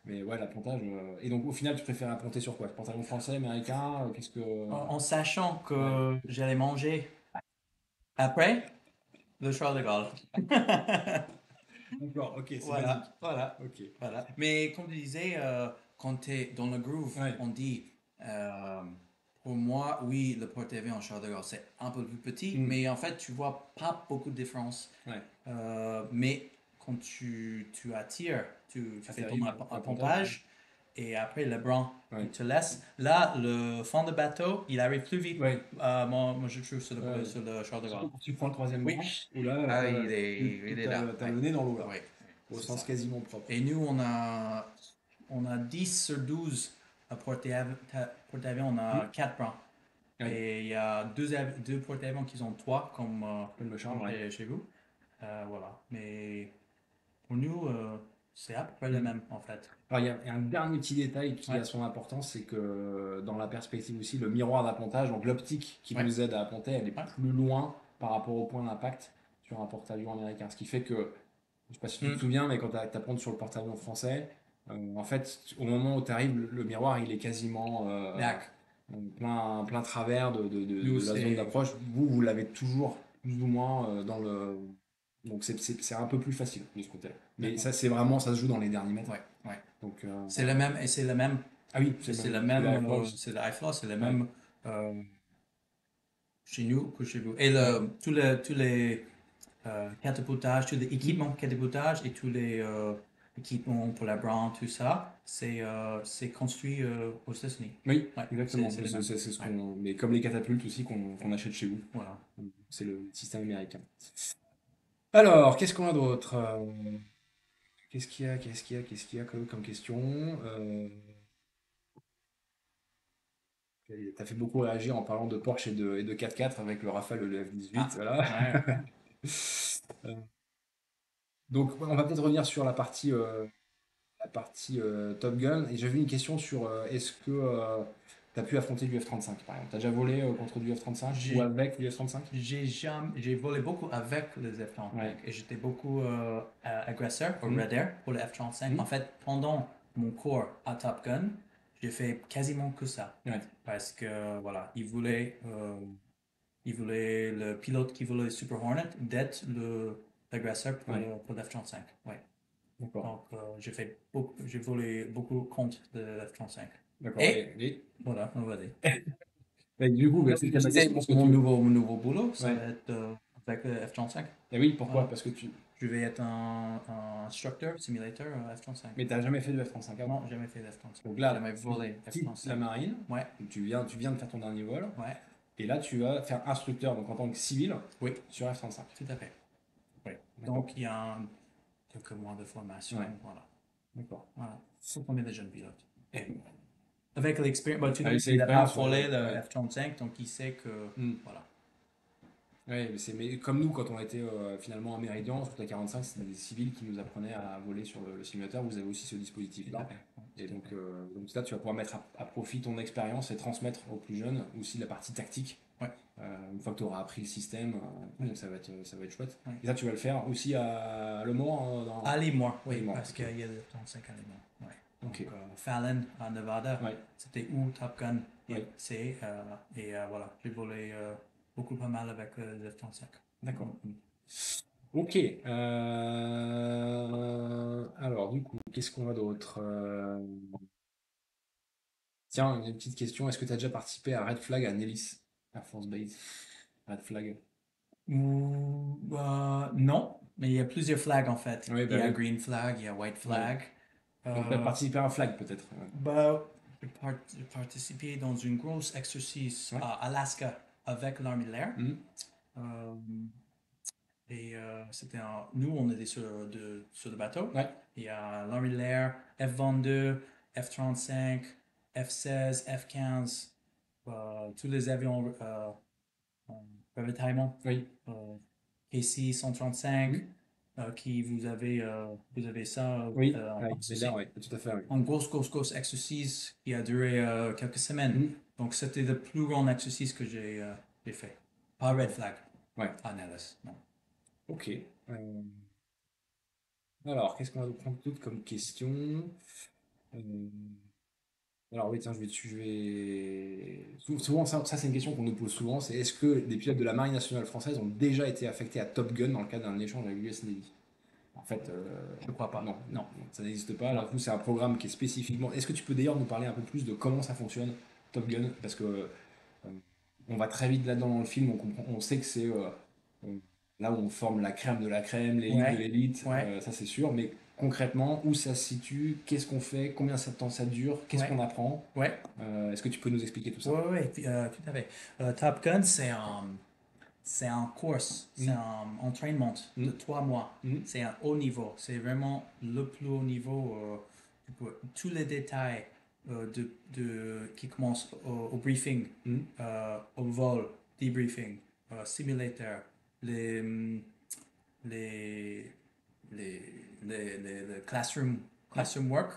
mais ouais, l'appontage. Et donc, au final, tu préfères apponter sur quoi? Pantalon français, américain? Qu'est-ce que. En sachant Ouais. que j'allais manger après le Charles de Gaulle. D'accord, ok, c'est basique. Voilà, voilà, Ok. voilà. Mais comme tu disais, quand tu es dans le groove, Ouais. on dit, pour moi, oui, le porte-avions en Charles de Gaulle, c'est un peu plus petit, Mm. mais en fait, tu vois pas beaucoup de différence. Ouais. Mais quand tu attires, tu fais ton Atterrir, appontage, et après le bras, Ouais. il te laisse. Là, le fond de bateau, il arrive plus vite. Ouais. Moi, je trouve sur Ouais. sur le Charles de Gaulle. Surtout quand tu prends le troisième Oui. branche, où là, Ah, il est là. t'as Ouais. le nez dans l'eau là, Ouais, au c'est sens ça. quasiment propre. Et nous, on a 10 sur 12 à porte-avions, on a 4 bras. Ouais. Et il y a deux porte-avions qui ont 3, comme Comme le Charles, ouais. chez vous. Voilà. Mais pour nous, c'est à peu près le Mm. même, en fait. Alors, il y a un dernier petit détail qui Ouais. a son importance, c'est que dans la perspective aussi, le miroir d'appontage, donc l'optique qui Ouais. nous aide à apponter, elle est Ouais. plus loin par rapport au point d'impact sur un porte-avions américain. Ce qui fait que, je sais pas si tu te souviens, mais quand tu appontes sur le porte-avions français, en fait, au moment où tu arrives, le miroir, il est quasiment D'accord. plein travers Nous, de la zone d'approche. Vous l'avez toujours plus ou moins dans le. Donc c'est un peu plus facile de ce côté-là. Mais D'accord. ça, c'est vraiment, ça se joue dans les derniers mètres. Ouais, ouais. Donc, C'est le même, et c'est le même, ah oui, c'est le le même, iFlow. c'est le iFlow, c'est le Ouais. même chez nous que chez vous. Et tous les catapultages, tous les équipements catapultage et tous les équipements pour la brand, tout ça, c'est construit aux États-Unis. Oui, Ouais, exactement. c'est le même. C'est ce qu'on. Mais comme les catapultes aussi qu'on achète chez vous. Voilà. C'est le système américain. Alors, qu'est-ce qu'on a d'autre? Qu'est-ce qu'il y a? Qu'est-ce qu'il y a comme question? T'as fait beaucoup réagir en parlant de Porsche et de 4x4 avec le Rafale et le F-18. Ah, Voilà. ouais. Donc, on va peut-être revenir sur la partie Top Gun. Et j'avais une question sur est-ce que tu as pu affronter du F-35 par exemple? Tu as déjà volé contre du F-35 ou J'ai avec du F-35? j'ai volé beaucoup avec les F-35 Ouais. et j'étais beaucoup agresseur au Mm. Red Air pour le F-35. Mm. En fait, pendant mon cours à Top Gun, j'ai fait quasiment que ça. Ouais. Parce que, voilà, il voulait le pilote qui volait le Super Hornet d'être l'agresseur pour Ouais. pour le F-35. Ouais. D'accord. Donc, j'ai volé beaucoup contre le F-35. D'accord. Et voilà, on va dire. Et du coup, Donc, c'est je disais, mon nouveau boulot, ça Ouais. va être avec le F-35. Et oui, pourquoi? Voilà. Parce que tu. Je vais être un instructeur, simulator F-35. Mais t'as jamais fait de F-35 avant. Non, jamais fait de F-35. Donc là, Jamais volé tu quittes F-35. la marine, Ouais, tu viens de faire ton dernier vol, ouais, et là tu vas faire instructeur, donc en tant que civil, oui, sur F-35. tout à fait. Oui. D'accord. Donc, il y a quelques mois de formation. Ouais. Voilà. D'accord. Voilà. C'est comme des jeunes pilotes. Et avec l'expérience, bah, Avec il a pas l'expérience, volé ouais. le Ouais. F-35, donc il sait que. Voilà. Ouais, mais comme nous, quand on était finalement à Méridian, sur la 45, c'était des civils qui nous apprenaient à voler sur le simulateur. Vous avez aussi ce dispositif-là. Et donc là, tu vas pouvoir mettre à profit ton expérience et transmettre aux plus jeunes aussi la partie tactique. Ouais. Une fois que tu auras appris le système, donc ça va être chouette. Ouais. Et ça, tu vas le faire aussi à Le Mans dans... À Limois, oui, Limois, parce ok. qu'il y a le F-35 à Limois. Ouais. Donc, Ok. Fallon, à Nevada, Ouais. c'était où Top Gun Ouais. c'est. Et voilà, j'ai volé beaucoup pas mal avec le F-35. D'accord. Ok. Alors, du coup, qu'est-ce qu'on a d'autre? Tiens, une petite question. Est-ce que tu as déjà participé à Red Flag à Nellis, Air Force Base? Red Flag. Non, mais il y a plusieurs flags en fait. Oui, Il bah y a oui. green flag, il y a white Ouais. flag. Donc, tu as Euh, participé à un flag, peut-être. Ouais. j'ai participé dans une grosse exercice Ouais. à Alaska avec l'armée de l'air. Mhm. Euh, nous, on était sur le bateau. Ouais. Il y a l'armée de l'air, F-22, F-35, F-16, F-15, tous les avions euh, ravitaillement, Oui. KC-135, Mhm. qui vous avez ça Oui. en C'est l'air, ceci. oui. Tout à fait, oui. Un grosse exercice qui a duré quelques semaines. Mhm. Donc, c'était le plus grand exercice que j'ai fait. Pas Red D'accord. Flag Ouais. à Nellis, non. Ok. Euh, alors, qu'est-ce qu'on va vous prendre d'autre comme question? Euh, Alors oui, tiens, souvent, ça, c'est une question qu'on nous pose souvent, c'est est-ce que des pilotes de la Marine nationale française ont déjà été affectés à Top Gun dans le cadre d'un échange avec l'US Navy? En fait, Je crois non, pas. non, Non. non, ça n'existe pas. Non. Alors, vous, c'est un programme qui est spécifiquement. Est-ce que tu peux d'ailleurs nous parler un peu plus de comment ça fonctionne, Top Gun? Parce que on va très vite là-dedans dans le film, on sait que c'est on- là où on forme la crème de la crème, l'élite de Ouais. l'élite, Ouais. ça c'est sûr, mais concrètement, où ça se situe, qu'est-ce qu'on fait, combien de temps ça dure, qu'est-ce Ouais. qu'on apprend? Ouais. Est-ce que tu peux nous expliquer tout ça? Ouais. Ouais. Tout à fait. Top Gun, c'est un course, c'est Hmm, un entraînement de hmm, 3 mois. hmm. C'est un haut niveau. C'est vraiment le plus haut niveau. Tous les détails qui commencent au briefing, Hmm. au vol, debriefing, simulator, les, hum, les, le Ouais. classroom work.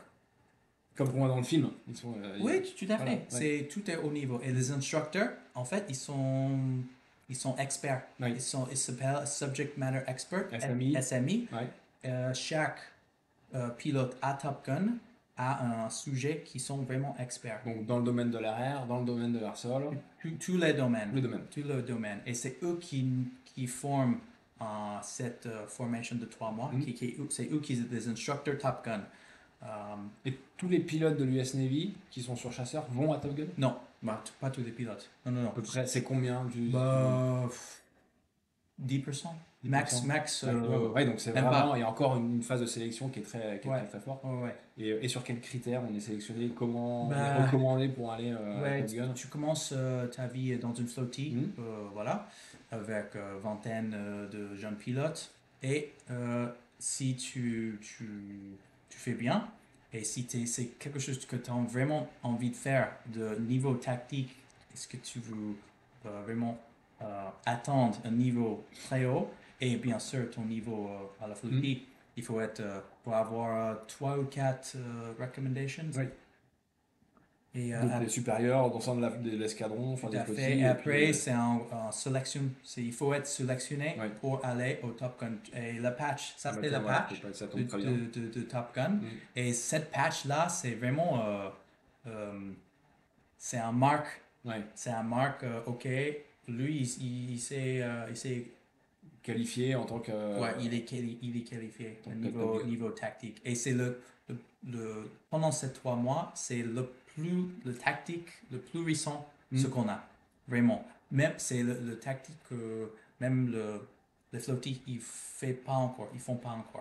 Comme on voit dans le film, Oui, tout à voilà, fait. ouais. Tout est haut niveau. Et les instructeurs, en fait, ils sont experts. Ouais. Ils s'appellent Subject Matter Expert, SMI, SMI. ouais. Chaque pilote à Top Gun a un sujet qui sont vraiment experts. Donc dans le domaine de l'air, dans le domaine de l'air sol, Tous les domaines. le domaine. Tous les domaines. Et c'est eux qui forment cette formation de 3 mois. Hmm. C'est eux qui sont des instructeurs Top Gun. Euh, Et tous les pilotes de l'US Navy qui sont surchasseurs vont à Top Gun? non, pas tous les pilotes. Non, non, À non. peu près, c'est combien 10%. Max, 10%? max, Ouais, ouais, ouais, donc c'est même vraiment, pas. il y a encore une phase de sélection qui est Ouais, très très forte. ouais, ouais. Et sur quels critères on est sélectionné, comment on est Bah, recommandé pour aller à ouais, Top Gun? tu commences ta vie dans une flottille, Hmm. voilà, avec vingtaine de jeunes pilotes. Et si tu fais bien, et si c'est quelque chose que tu as vraiment envie de faire de niveau tactique, est-ce que tu veux vraiment attendre un niveau très haut, et bien sûr ton niveau à la Hmm. flottille, il faut être, pour avoir 3 ou 4 recommendations. Oui. Et Donc les supérieurs, dans de l'escadron, enfin tout des à fait. flottilles, Et et puis. après, c'est en sélection. Il faut être sélectionné Ouais. pour aller au Top Gun. Et le patch, ça Ah bah c'est tiens, le voilà, patch ça tombe très bien. de Top Gun. Hmm. Et cette patch-là, c'est vraiment. Euh, c'est un marque. Ouais. C'est un marque, ok. Lui, il sait. Qualifié en tant que. Ouais, il est qualifié En au tant que Top Gun. niveau tactique. Et c'est pendant ces 3 mois, c'est le tactique le plus récent ce Hmm. qu'on a. Vraiment. Même, c'est le tactique que même les flottilles, ils font pas encore.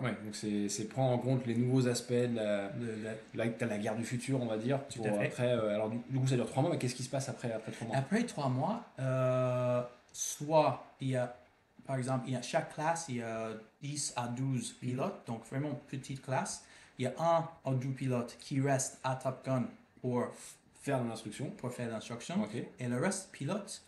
Ouais, donc c'est prendre en compte les nouveaux aspects de la guerre du futur, on va dire, Tout à pour fait. après. Alors du coup, ça dure 3 mois, mais qu'est-ce qui se passe après 3 mois? Après 3 mois, soit par exemple, chaque classe, il y a 10 à 12 pilotes, donc vraiment petite classe. Il y a un ou deux pilotes qui restent à Top Gun pour, Faire de l'instruction. pour faire l'instruction. Ok. Et le reste pilote,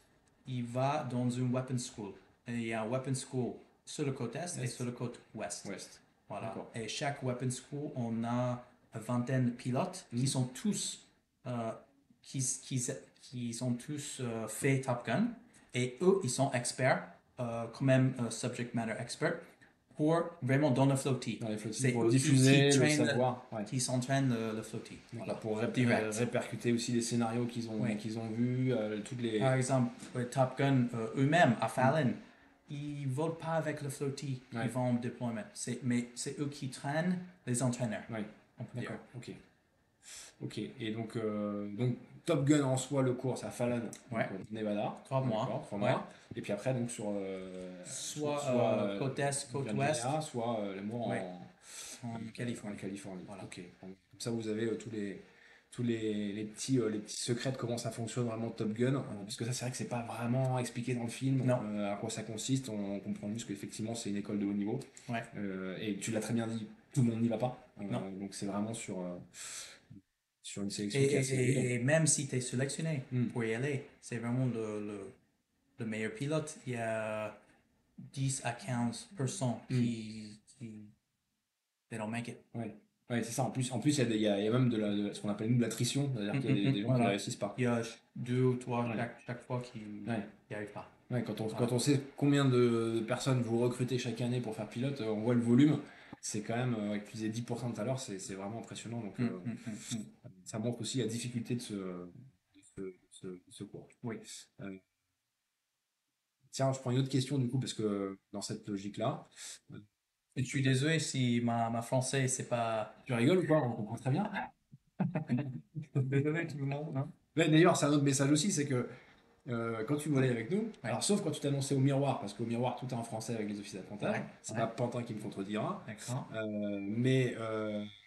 il va dans une weapon school. Et il y a un weapon school sur le côté est et sur le côté ouest. Ouest. Voilà. D'accord. Et chaque weapon school, on a une vingtaine de pilotes qui sont tous qui sont tous fait Top Gun. Et eux, ils sont experts, quand même subject matter expert, pour vraiment dans le flottille. Dans les flottilles, C'est pour eux diffuser le traînent savoir. Ouais. qui s'entraînent le flottille. D'accord, Voilà. pour Direct. répercuter aussi les scénarios Oui. qu'ils ont vus, toutes les. Par exemple, Top Gun eux-mêmes à Fallon, ils volent pas avec le flotti, Ouais. ils vont en deployment. Mais c'est eux qui traînent les entraîneurs. Ouais. On peut dire. D'accord. Ok. Ok. Et donc Top Gun en soi, le cours, c'est à Fallon, donc, Ouais. Nevada. 3 mois. D'accord, 3 Ouais. mois. Et puis après, donc sur Soit côte est, côte Virginia, ouest. soit les mois Ouais. en En Californie. Californie. Voilà. Ok. Comme ça, vous avez tous les petits secrets de comment ça fonctionne vraiment Top Gun. Parce que ça, c'est vrai que c'est pas vraiment expliqué dans le film Non. à quoi ça consiste. On comprend juste qu'effectivement, c'est une école de haut niveau. Ouais. Et tu l'as très bien dit, tout le monde n'y va pas. Non. Donc c'est vraiment sur une sélection qui est assez Et même si tu es sélectionné Hmm. pour y aller, c'est vraiment le meilleur pilote. Il y a 10 à 15% qui they don't make it. Ouais, ouais, c'est ça. En plus, il y a même ce qu'on appelle nous de l'attrition, c'est-à-dire qu'il y a des gens qui Voilà. ne réussissent pas. Il y a 2 ou 3 Ouais. chaque fois qui Ouais. n'y arrivent pas. Ouais, quand Voilà. on sait combien de personnes vous recrutez chaque année pour faire pilote, on voit le volume. C'est quand même, tu disais 10% tout à l'heure, c'est vraiment impressionnant. Donc, ça montre aussi la difficulté de ce cours. Oui. Tiens, je prends une autre question du coup, parce que dans cette logique-là, Et je suis désolé si ma français, c'est pas. tu rigoles ou pas? On comprend très bien. Désolé tout le monde. Hein? Ouais, d'ailleurs, c'est un autre message aussi, c'est que quand tu volais avec nous, alors sauf quand tu t'annonçais au miroir, parce qu'au miroir tout est en français avec les officiers d'appontage, Ouais, c'est ouais. pas Pantin qui me contredira, D'accord. mais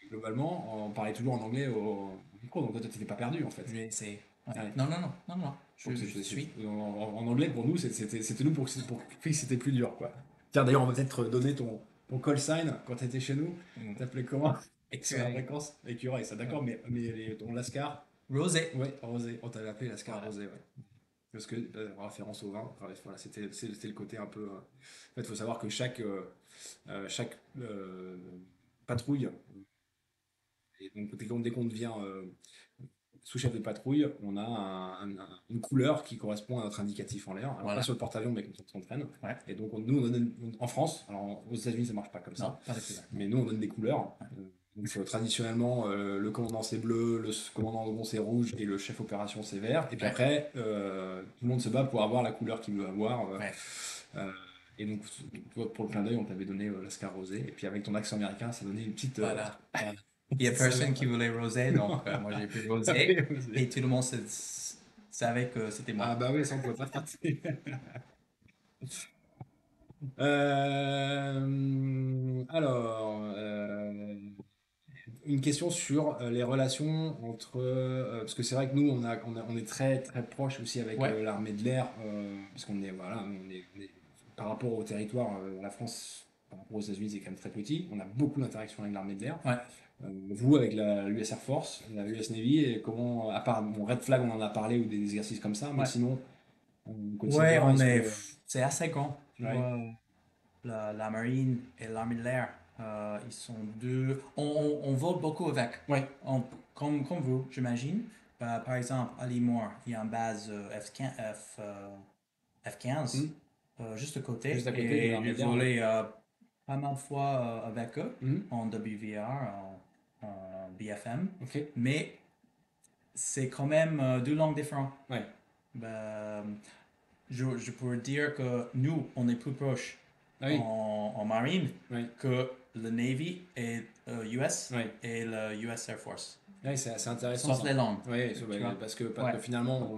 globalement on parlait toujours en anglais au micro, donc toi tu t'étais pas perdu en fait. Je vais essayer. Ouais. Ouais. Non, non, non, non, non. Je Donc, suis. en anglais pour nous c'était nous pour que c'était plus dur quoi. Tiens d'ailleurs on va peut-être donner ton call sign quand tu étais chez nous, t'appelais comment? Sur la Écureuil. fréquence écureuil, ça d'accord, mais ton Lascar, Rosé. ouais, Rosé, on t'avait appelé Lascar Voilà. Rosé, ouais. Parce que, en référence au vin, bref, voilà, c'était le côté un peu. En fait, il faut savoir que chaque patrouille, et donc dès qu'on devient sous-chef de patrouille, on a une couleur qui correspond à notre indicatif en l'air. Alors, Voilà. pas sur le porte-avions, mais quand on traîne. Ouais. Et donc, nous, on donne en France, alors aux États-Unis, ça marche pas comme Non, ça, pas de couleur. mais nous, on donne des couleurs. Donc, traditionnellement, le commandant c'est bleu, le commandant de bon c'est rouge et le chef opération c'est vert. Et puis Ouais. après, tout le monde se bat pour avoir la couleur qu'il veut avoir. Ouais. Et donc, toi, pour le clin d'œil, on t'avait donné l'Ascar rosé. Et puis avec ton accent américain, ça donnait une petite. Voilà. Il y a personne qui voulait rosé, donc moi j'ai pris rosé. Et tout le monde savait que c'était moi. Ah bah oui, ça on pouvait pas rater. Alors, une question sur les relations entre... parce que c'est vrai que nous, on est très très proche aussi avec Ouais. l'armée de l'air, parce qu'on est, voilà, par rapport au territoire, la France, par rapport aux États-Unis, c'est quand même très petit. On a beaucoup d'interactions avec l'armée de l'air. Ouais. Vous, avec l'US Air Force, la US Navy, et comment, à part mon Red Flag, on en a parlé, ou des exercices comme ça, mais Ouais. sinon, Ouais, quotidien, on est-ce est. que... C'est assez grand. Tu Ouais. vois, la marine et l'armée de l'air, ils sont deux. On vole beaucoup avec. Ouais. Comme vous, j'imagine. Par exemple, à Limour, il y a une base F-15 juste à côté. Juste à côté de Et l'armée j'ai de l'air, volé pas mal de fois avec eux Mhm. en WVR, en BFM. Ok. Mais c'est quand même deux langues différentes. Ouais. Je pourrais dire que nous, on est plus proche Ah oui. en marine Oui. que le Navy et US Oui. et le US Air Force. Ouais, c'est assez intéressant. Sauf ça. les langues. Ouais, Tu vois. parce que finalement,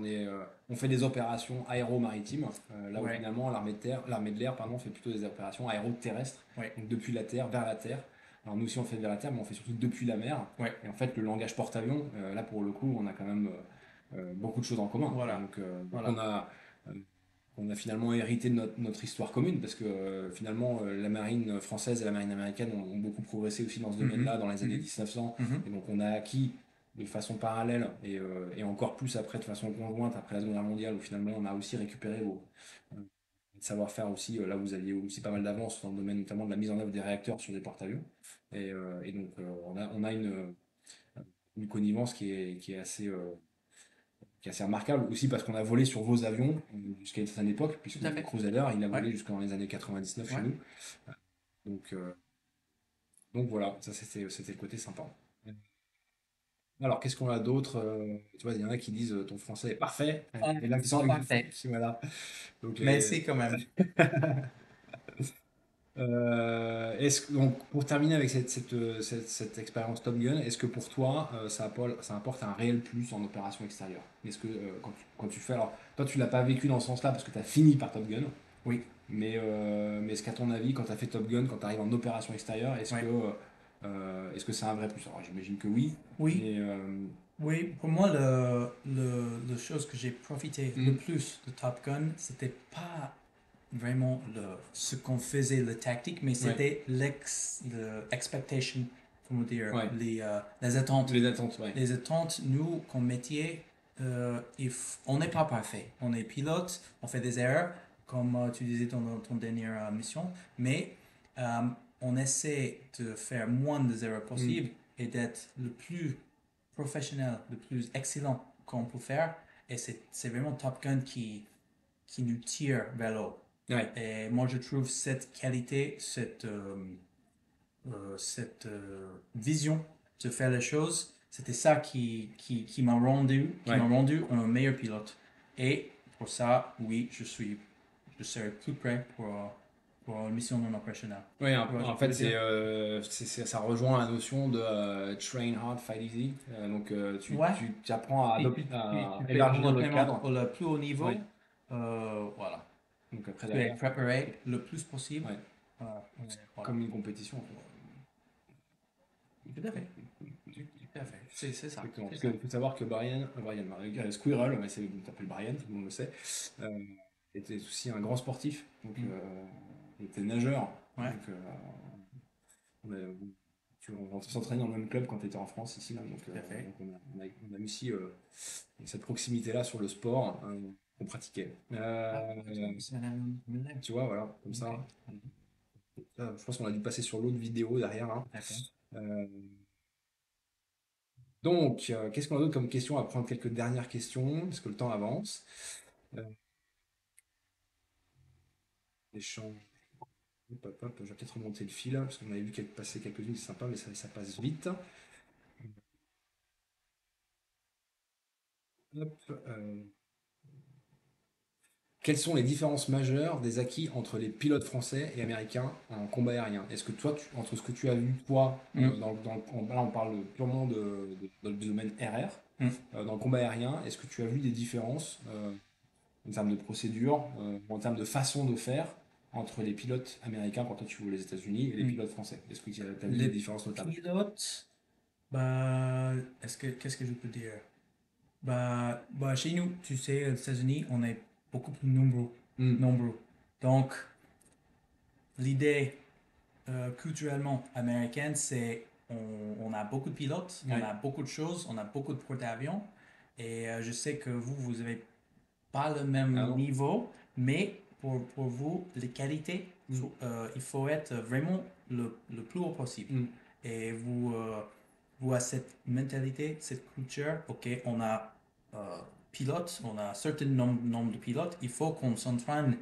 on fait des opérations aéro-maritimes, là où Ouais. finalement l'armée de l'air, pardon, fait plutôt des opérations aéro-terrestres, Ouais. donc depuis la terre vers la terre. Alors nous aussi on fait vers la terre, mais on fait surtout depuis la mer. Ouais. Et en fait, le langage porte-avions, là pour le coup, on a quand même beaucoup de choses en commun. Voilà. Donc Voilà. on a finalement hérité de notre histoire commune, parce que finalement la marine française et la marine américaine ont beaucoup progressé aussi dans ce domaine-là dans les années 1900. Mhm. Et donc on a acquis de façon parallèle et encore plus après de façon conjointe après la Seconde Guerre mondiale, où finalement on a aussi récupéré vos savoir-faire aussi. Là vous aviez aussi pas mal d'avance dans le domaine notamment de la mise en œuvre des réacteurs sur des porte-avions. Et donc on a une connivence qui est assez remarquable, aussi parce qu'on a volé sur vos avions jusqu'à une certaine époque, puisque Tout à fait. le Crusader il a volé Ouais. jusqu'en les années 99 chez Ouais. nous. Donc, donc voilà, ça c'était le côté sympa. Alors, qu'est-ce qu'on a d'autre? Tu vois, il y en a qui disent ton français est parfait. Et Ils l'accent sont parfaits. voilà. Donc, Merci quand même. donc, pour terminer avec cette expérience Top Gun, est-ce que pour toi, ça apporte un réel plus en opération extérieure? Est-ce que quand tu fais. Alors, toi, tu l'as pas vécu dans ce sens-là parce que tu as fini par Top Gun, Oui, mais est-ce qu'à ton avis, quand tu as fait Top Gun, quand tu arrives en opération extérieure, oui. est-ce que c'est un vrai plus? Alors, j'imagine que oui, Oui, mais. oui. Pour moi, le chose que j'ai profité le Hmm, plus de Top Gun, c'était pas vraiment ce qu'on faisait, le tactique, mais ouais, c'était l'expectation, comment dire, ouais. les attentes. Les attentes, ouais. Les attentes, nous, comme métier, on n'est pas parfait. On est pilote, on fait des erreurs, comme tu disais dans ton dernière mission, mais euh, on essaie de faire moins de erreurs Hmm, possibles et d'être le plus professionnel, le plus excellent qu'on peut faire. Et c'est vraiment Top Gun qui nous tire vers le haut. ouais. Et moi, je trouve cette qualité, cette vision de faire les choses, c'était ça qui Ouais. m'a rendu un meilleur pilote. Et pour ça, oui, je serai plus prêt pour une mission non opérationnelle. Oui, Tu vois ce en que je fait, veux dire? ça rejoint la notion de train hard, fight easy. Donc, Ouais. tu apprends Si à tu fais ton élargir le entraînement cadre. au le plus haut Oui. niveau, voilà. Donc, après, Tu es derrière, préparé le plus possible. ouais. Voilà. Comme une compétition, en fait. Tout à fait. Tout à fait. C'est ça. Exactement. C'est Parce ça. qu'il faut savoir que Squirrel, mais il s'appelle Brian, tout le monde le sait, euh, était aussi un grand sportif. Donc, Mm. il était nageur. Ouais, Donc, on a, on s'entraînait dans le même club quand tu étais en France, ici, là. tout à fait. Donc on a aussi cette proximité-là sur le sport qu'on pratiquait. Ah, c'est un élève. Tu vois, voilà, comme Ok. ça. Je pense qu'on a dû passer sur l'autre vidéo derrière, là. D'accord. Euh, qu'est-ce qu'on a d'autre comme question? On va prendre quelques dernières questions, parce que le temps avance. Euh, échange. Hop, hop, hop. Je vais peut-être remonter le fil, parce qu'on avait vu passer quelques-unes, c'est sympa, mais ça passe vite. Hop, quelles sont les différences majeures des acquis entre les pilotes français et américains en combat aérien? Est-ce que toi, entre ce que tu as vu, toi, Mm. là on parle purement du domaine RR, Mm. dans le combat aérien, est-ce que tu as vu des différences en termes de procédure, en termes de façon de faire entre les pilotes américains quand toi tu voles aux États-Unis et les Mm. pilotes français? Est-ce que tu as vu des Les différences notables? pilotes, bah, qu'est-ce que je peux dire? Bah, chez nous, tu sais, aux États-Unis, on est beaucoup plus nombreux. Hmm, Nombreux. Donc, l'idée culturellement américaine, c'est on a beaucoup de pilotes, on ouais. a beaucoup de choses, on a beaucoup de porte-avions. Et je sais que vous avez pas le Ah même non? niveau, mais pour vous, les qualités, Hmm, il faut être vraiment le plus haut possible. hmm, Et vous avez cette mentalité, cette culture, ok, on a pilote, on a un certain nombre de pilotes, il faut qu'on s'entraîne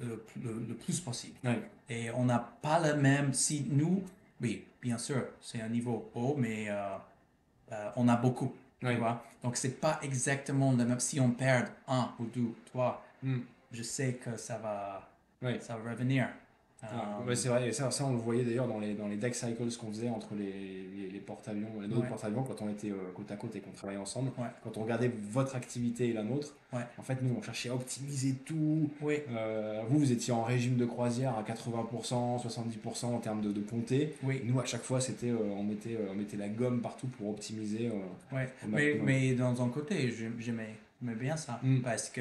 le plus possible. ouais. Et on n'a pas le même, si nous, oui, bien sûr, c'est un niveau haut, mais on a beaucoup, tu Ouais. vois. Donc, c'est pas exactement le même. Si on perd un ou deux, trois, Hmm, je sais que ouais. ça va revenir. Ah, ouais, c'est vrai, et ça on le voyait d'ailleurs dans les deck cycles qu'on faisait entre les porte-avions, les deux Ouais, porte-avions quand on était côte à côte et qu'on travaillait ensemble. ouais, Quand on regardait votre activité et la nôtre, ouais, en fait, nous on cherchait à optimiser tout. oui, Vous étiez en régime de croisière à 80%, 70% en termes de ponté. Et oui, nous, à chaque fois, on mettait la gomme partout pour optimiser ouais. au maximum. Mais dans un côté, j'aimais bien ça Hmm, parce que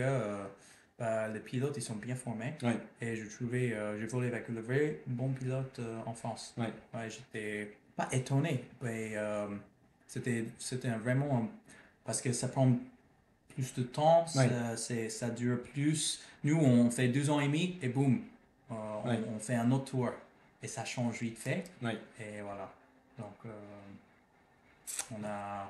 les pilotes, ils sont bien formés. ouais, Et je trouvais, j'ai volé avec le vrai bon pilote en France. ouais, Ouais, j'étais pas étonné, mais c'était parce que ça prend plus de temps, ouais, ça dure plus. Nous, on fait 2 ans et demi et boum, ouais, on fait un autre tour et ça change vite fait. ouais. Et voilà. Donc, on a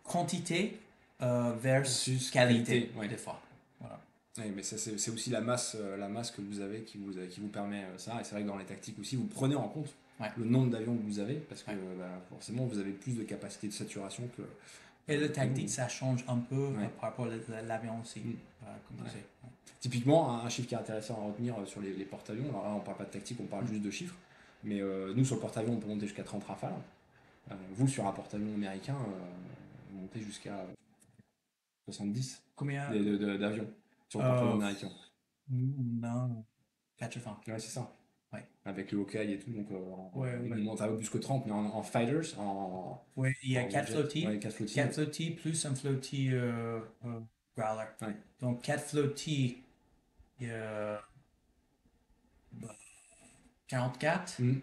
quantité versus Versus qualité, qualité, ouais. des fois. Voilà. Oui, mais ça, c'est aussi la masse que vous avez qui vous permet ça. Et c'est vrai que dans les tactiques aussi, vous prenez en compte. Ouais. le nombre d'avions que vous avez, parce que Ouais. forcément vous avez plus de capacité de saturation que. Et le que tactique, nous. ça change un peu Ouais. par rapport à l'avion aussi, Mm. comme tu Ouais. sais. Typiquement, un chiffre qui est intéressant à retenir sur les porte-avions, alors là on parle pas de tactique, on parle juste de chiffres, mais nous sur le porte-avions on peut monter jusqu'à 30 rafales. Vous sur un porte-avions américain, vous montez jusqu'à 70 Combien? d'avions sur le porte-avions Euh, américain. non, 80. Ouais, c'est ça. Ouais. Avec le Hawkeye et tout, donc Ouais, on ouais. monte un peu plus que 30, mais en fighters, Ouais, il y a en 4 jet, flottilles. ouais, 4 flottilles. 4 flottilles plus un flottille Growler. Ouais. Donc 4 flottilles, il y a 44 Mm.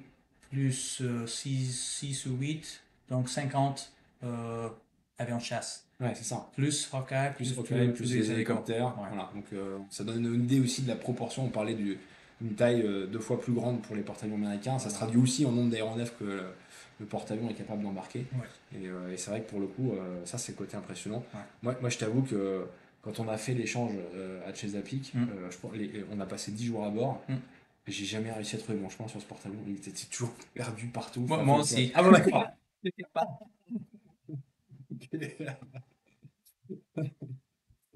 plus 6 ou 8, donc 50 avions de chasse. Ouais, c'est ça. Plus Hawkeye, Plus plus, Hawkeye, tous plus les les hélicoptères. Ouais. Voilà. Donc ça donne une idée aussi de la proportion. On parlait d'une taille 2 fois plus grande pour les porte-avions américains. Ça se traduit aussi en nombre d'aéronefs que le porte-avions est capable d'embarquer. Ouais. Et c'est vrai que pour le coup, ça c'est le côté impressionnant. Ouais. Moi je t'avoue que quand on a fait l'échange à Chesapeake, on a passé 10 jours à bord. J'ai jamais réussi à trouver mon chemin sur ce porte-avions. Il était toujours perdu partout. Moi, Enfin, moi faut- aussi. Ah bon, d'accord.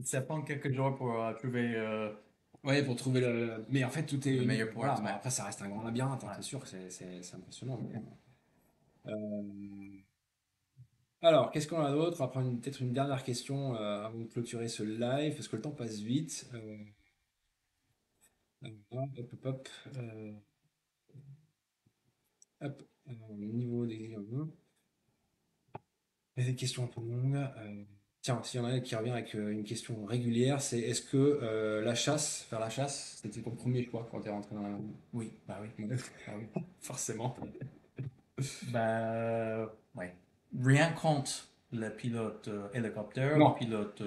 Ça prend quelques jours pour trouver. Ouais, pour trouver le. Mais en fait, tout est. Le meilleur point, Voilà, ouais. après, ça reste un grand labyrinthe, hein, Ouais. c'est sûr que c'est impressionnant. Alors, qu'est-ce qu'on a d'autre? On va prendre peut-être une dernière question avant de clôturer ce live, parce que le temps passe vite. Hop, hop, hop. Hop, au niveau des. Il y a des questions un peu longues. Tiens, s'il y en a qui revient avec une question régulière, c'est est-ce que faire la chasse, c'était ton premier choix quand tu es rentré dans la. Oui, bah oui. Ouais. Ah oui, forcément. Ouais. Rien contre le pilote hélicoptère, Non. le pilote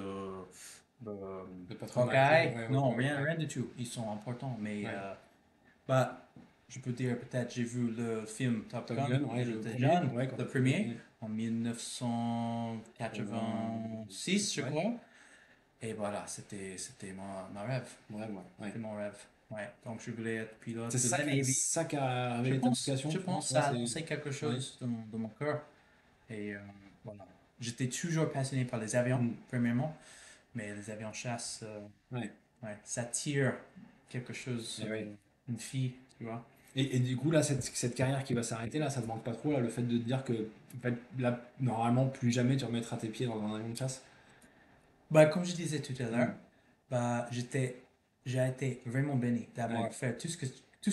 Le patron Hawkeye. ouais, Non, ouais. rien du tout. Ils sont importants, mais Ouais. je peux dire peut-être j'ai vu le film Top Top Gun Gun, quand ouais, le j'étais premier, jeune, ouais, quand le t'étais premier, jeune, ouais. en 1986, je Ouais. crois. Et voilà, c'était ma rêve. Ouais, C'était mon rêve. Ouais. Donc je voulais être pilote C'est de la Navy. ça qui a révélé ta vocation, Je tu pense penses? que ça a Ouais, lancé quelque ouais. chose dans mon cœur. Et voilà. J'étais toujours passionné par les avions, Mm. premièrement, mais les avions chasse, Ouais. ouais, ça tire quelque chose, Et ouais. une fille, tu vois. Et du coup, là, cette carrière qui va s'arrêter, là, ça te manque pas trop, là, le fait de te dire que, en fait, là, normalement, plus jamais tu remettras tes pieds dans un avion de chasse? Bah, comme je disais tout à l'heure, Mm. j'ai été vraiment béni d'avoir Ouais. fait tout ce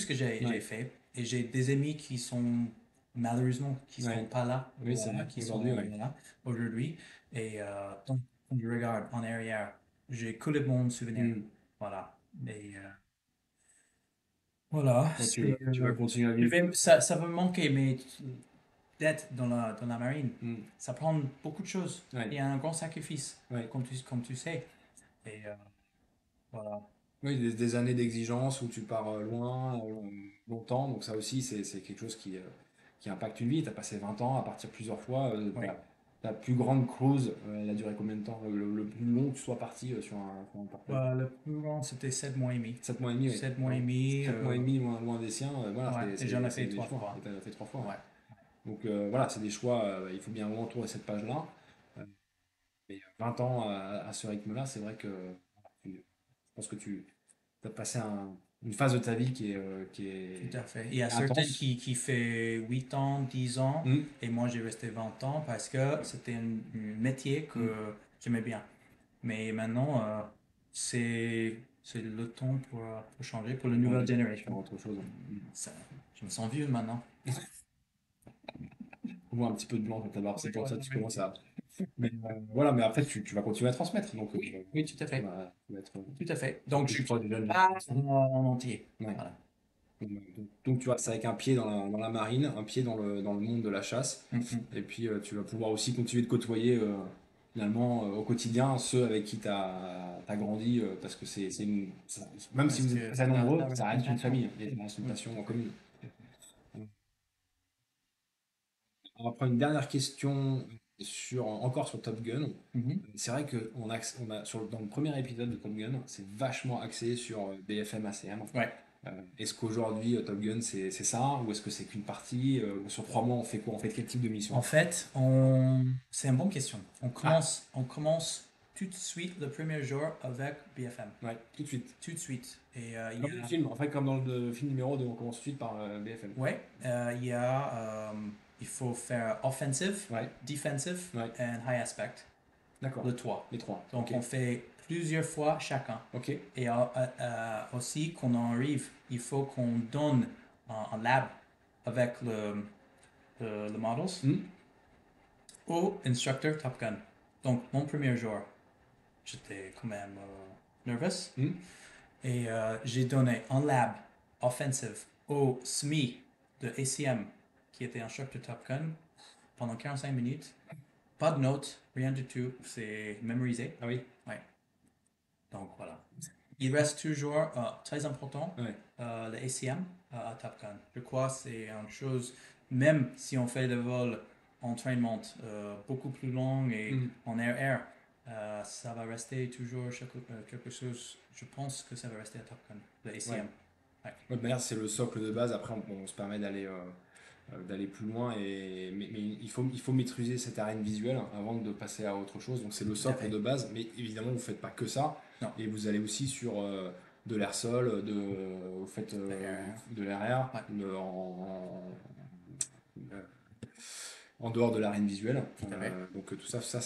que j'ai Ouais. fait. Et j'ai des amis qui sont, malheureusement, qui Ouais. sont pas là, Oui, c'est vrai, qui aujourd'hui, sont ouais. là aujourd'hui. Et donc, quand je regarde en arrière, j'ai que les bons souvenirs. Mm. Voilà. Et voilà. Donc, tu vas continuer à vivre. Ça va me manquer, mais d'être dans la marine, Mm. ça prend beaucoup de choses. Ouais. Il y a un grand sacrifice, Ouais. comme tu sais. Et voilà. Oui, des années d'exigence où tu pars loin, longtemps, donc ça aussi, c'est quelque chose qui impacte une vie. Tu as passé 20 ans à partir plusieurs fois. Oui. Ta plus grande cruise, elle a duré combien de temps? Le plus long que tu sois parti sur un porte-avions? Le plus grand, c'était 7 mois et demi. 7 mois et demi, oui. 7 mois et demi. 7 mois et demi loin des siens, voilà, Ouais, et j'en ai fait des 3 choix. fois. Et t'en as fait 3 fois. Ouais. Donc voilà, c'est des choix, il faut bien entourer cette page-là. Euh, mais 20 ans à ce rythme-là, c'est vrai que je pense que tu as passé une phase de ta vie qui est Tout à fait. Il y a intense. certaines qui fait 8 ans, 10 ans, Mm. et moi j'ai resté 20 ans parce que c'était un métier que j'aimais bien. Mais maintenant, c'est le temps pour changer, pour la nouvelle Faire génération. autre chose. Je me sens vieux maintenant. On voit un petit peu de blanc dans ta barbe, c'est pour ça que tu Ouais. commences à. Mais voilà, mais après tu vas continuer à transmettre. Donc, Oui, tout à fait. tu vas être. Tout à fait. Donc, je tu suis seras déjà pas en entier. Ouais. Voilà. Donc tu restes avec un pied dans la marine, un pied dans le monde de la chasse, et puis tu vas pouvoir aussi continuer de côtoyer finalement au quotidien ceux avec qui tu as grandi, parce que même si Parce vous que êtes très nombreux, la ça reste une passion. famille, il y a une passion en commune. On va prendre une dernière question encore sur Top Gun. Mhm. C'est vrai que dans le premier épisode de Top Gun, c'est vachement axé sur BFM ACM. Ouais. Est-ce qu'aujourd'hui Top Gun c'est ça ou est-ce que c'est qu'une partie? Sur 3 mois on fait quoi? On fait quel type de mission? En fait, c'est une bonne question. Ah, On commence tout de suite le premier jour avec BFM. ouais, tout de suite. Tout de suite. Et il y Comme le a, film, en fait, comme dans le film numéro 2, on commence tout de suite par BFM. ouais, il faut faire offensive, Ouais, defensive ouais, and high aspect, d'accord. le 3. Les trois. Donc Ok. on fait plusieurs fois chacun. Ok. Et aussi, quand on arrive, il faut qu'on donne un lab avec le models Hmm. au instructeur Top Gun. Donc, mon premier jour, j'étais quand même nervous. Hmm. Et j'ai donné un lab offensive au SME de ACM, qui était instructeur Top Gun, pendant 45 minutes. Pas de notes, rien du tout. C'est mémorisé. Ah oui. Ouais. Donc, voilà. Il reste toujours très important Ouais. le ACM à Top Gun. Je crois que c'est une chose, même si on fait des vols entraînement beaucoup plus longs et Hmm. en air, ça va rester toujours quelque chose. Je pense que ça va rester à Top Gun, le ACM. Ouais. Ouais, de manière, c'est le socle de base. Après, on se permet d'aller plus loin. Mais il faut maîtriser cette arène visuelle avant de passer à autre chose. Donc, c'est le Tout à socle fait. de base. Mais évidemment, vous ne faites pas que ça. Non. Et vous allez aussi sur de l'air-sol, vous faites de l'AR Ouais. en dehors de l'arène visuelle. Tout à fait. Donc, tout ça, ça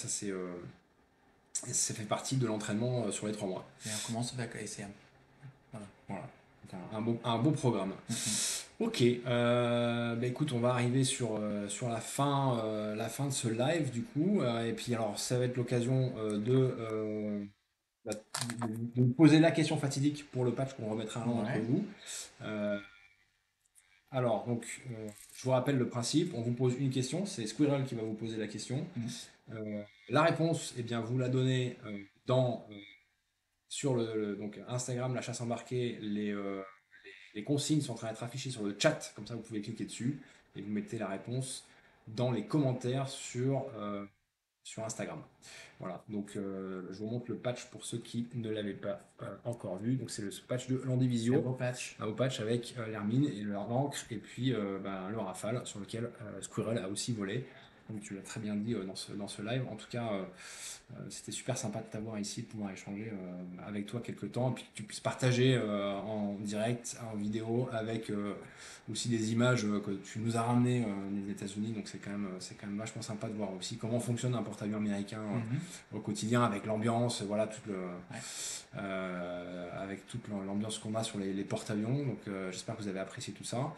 fait partie de l'entraînement sur les 3 mois. Et on commence avec ACM. Voilà. Voilà. Donc, un beau programme. Ok, bah écoute, on va arriver sur la fin de ce live du coup, et puis alors ça va être l'occasion bah, de vous poser la question fatidique pour le patch qu'on remettra l'un d'entre Ouais. vous. Euh, alors donc, je vous rappelle le principe, on vous pose une question, c'est Squirrel qui va vous poser la question. La réponse, eh bien vous la donnez sur donc Instagram, la chasse embarquée, les consignes sont en train d'être affichées sur le chat, comme ça vous pouvez cliquer dessus et vous mettez la réponse dans les commentaires sur Instagram. Voilà, donc je vous montre le patch pour ceux qui ne l'avaient pas encore vu. Donc c'est le patch de Un Landivisio, beau patch. un beau patch avec l'hermine et l'encre et puis le rafale sur lequel Squirrel a aussi volé. Donc tu l'as très bien dit dans ce live. En tout cas, c'était super sympa de t'avoir ici, de pouvoir échanger avec toi quelques temps, et puis que tu puisses partager en direct, en vidéo, avec aussi des images que tu nous as ramenées des États-Unis. Donc c'est quand même vachement sympa de voir aussi comment fonctionne un porte-avions américain au quotidien, avec l'ambiance, voilà, avec toute l'ambiance qu'on a sur les porte-avions. Donc j'espère que vous avez apprécié tout ça.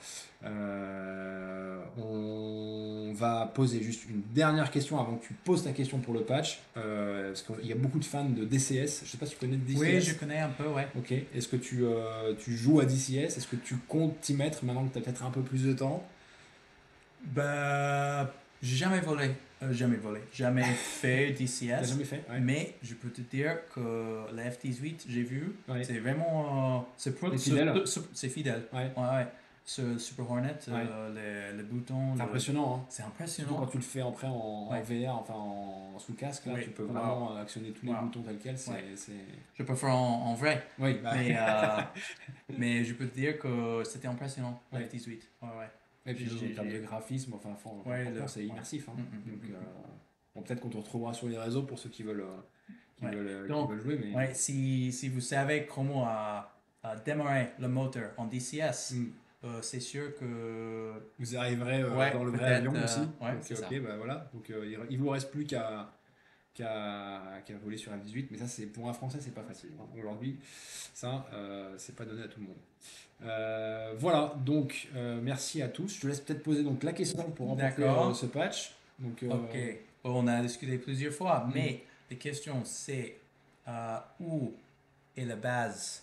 On va poser juste une dernière question avant que tu poses ta question pour le patch, parce qu'il y a beaucoup de fans de DCS. Je sais pas si tu connais DCS. Oui, je connais un peu, ouais. Ok. Est-ce que tu joues à DCS? Est-ce que tu comptes t'y mettre maintenant que tu as peut-être un peu plus de temps? Bah, j'ai jamais volé. Jamais fait T'as DCS. jamais fait? Ouais. Mais je peux te dire que la F-18, j'ai vu, Ouais. c'est vraiment. C'est fidèle. C'est fidèle. Ouais. Ouais. Ce Super Hornet, Ouais. les boutons. C'est impressionnant, hein. C'est Surtout impressionnant. quand tu le fais après en Ouais. VR, enfin sous casque, là, Oui. tu peux Wow. vraiment actionner tous les Wow. boutons tels quels. Ouais. c'est... Je peux faire en vrai. Oui, bah, Mais je peux te dire que c'était impressionnant, la Ouais. F-18. Ouais. et puis j'ai- en termes de j'ai- graphisme, enfin, Ouais, franchement, c'est immersif, hein. Donc, bon, peut-être qu'on te retrouvera sur les réseaux pour ceux qui veulent, Ouais. qui Donc, veulent jouer, mais ouais, si vous savez comment démarrer le moteur en DCS, c'est sûr que. vous arriverez Ouais, dans le vrai peut-être, avion aussi. ouais, Donc, c'est ça. ok, bah voilà. Donc, il vous reste plus qu'à voler sur F-18, mais ça, c'est pour un Français, c'est pas facile, hein. Aujourd'hui, ça, c'est pas donné à tout le monde. Voilà, donc merci à tous. Je te laisse peut-être poser donc la question pour remporter D'accord. ce patch. Donc, Ok. On a discuté plusieurs fois, mais la question c'est où est la base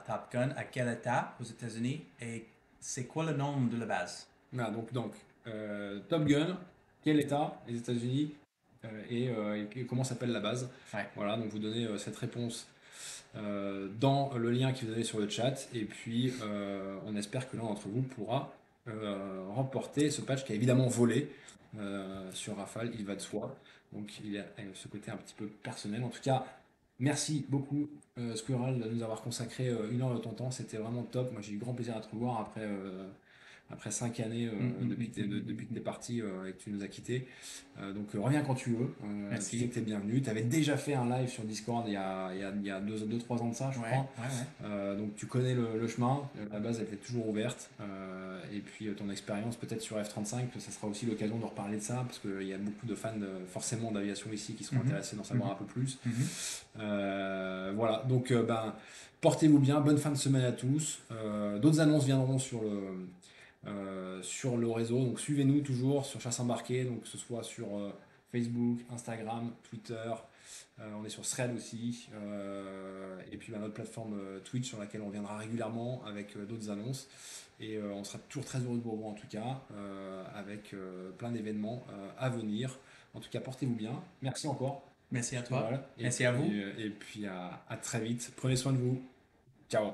Top Gun, à quel état aux États-Unis et c'est quoi le nom de la base? voilà, donc Top Gun, quel état, les États-Unis, et comment s'appelle la base. Ouais. Voilà, donc vous donnez cette réponse dans le lien qui vous est sur le chat, et puis on espère que l'un d'entre vous pourra remporter ce patch qui a évidemment volé sur Rafale, il va de soi. Donc il y a ce côté un petit peu personnel. En tout cas, Merci beaucoup, Squirrel, de nous avoir consacré 1 heure de ton temps. C'était vraiment top. Moi, j'ai eu grand plaisir à te revoir après 5 années depuis que tu es parti et que tu nous as quittés. Donc, reviens quand tu veux. Tu sais Merci. que tu es bienvenu. Tu avais déjà fait un live sur Discord il y a 2-3 ans de ça, je Ouais, crois. ouais, ouais. Donc, tu connais le chemin. La base, elle était toujours ouverte. Et puis, ton expérience peut-être sur F-35, ça sera aussi l'occasion de reparler de ça parce qu'il y a beaucoup de fans forcément d'aviation ici qui seront Mhm, intéressés d'en savoir un peu plus. mhm. Voilà, donc portez-vous bien, bonne fin de semaine à tous. D'autres annonces viendront sur le réseau, donc suivez-nous toujours sur Chasse Embarquée, donc que ce soit sur Facebook, Instagram, Twitter, on est sur Thread aussi, et puis notre plateforme Twitch sur laquelle on viendra régulièrement avec d'autres annonces. Et on sera toujours très heureux de vous revoir en tout cas, avec plein d'événements à venir. En tout cas, portez-vous bien. Merci encore. Merci à toi. Voilà. Et Merci à vous. puis, et puis à très vite. Prenez soin de vous. Ciao.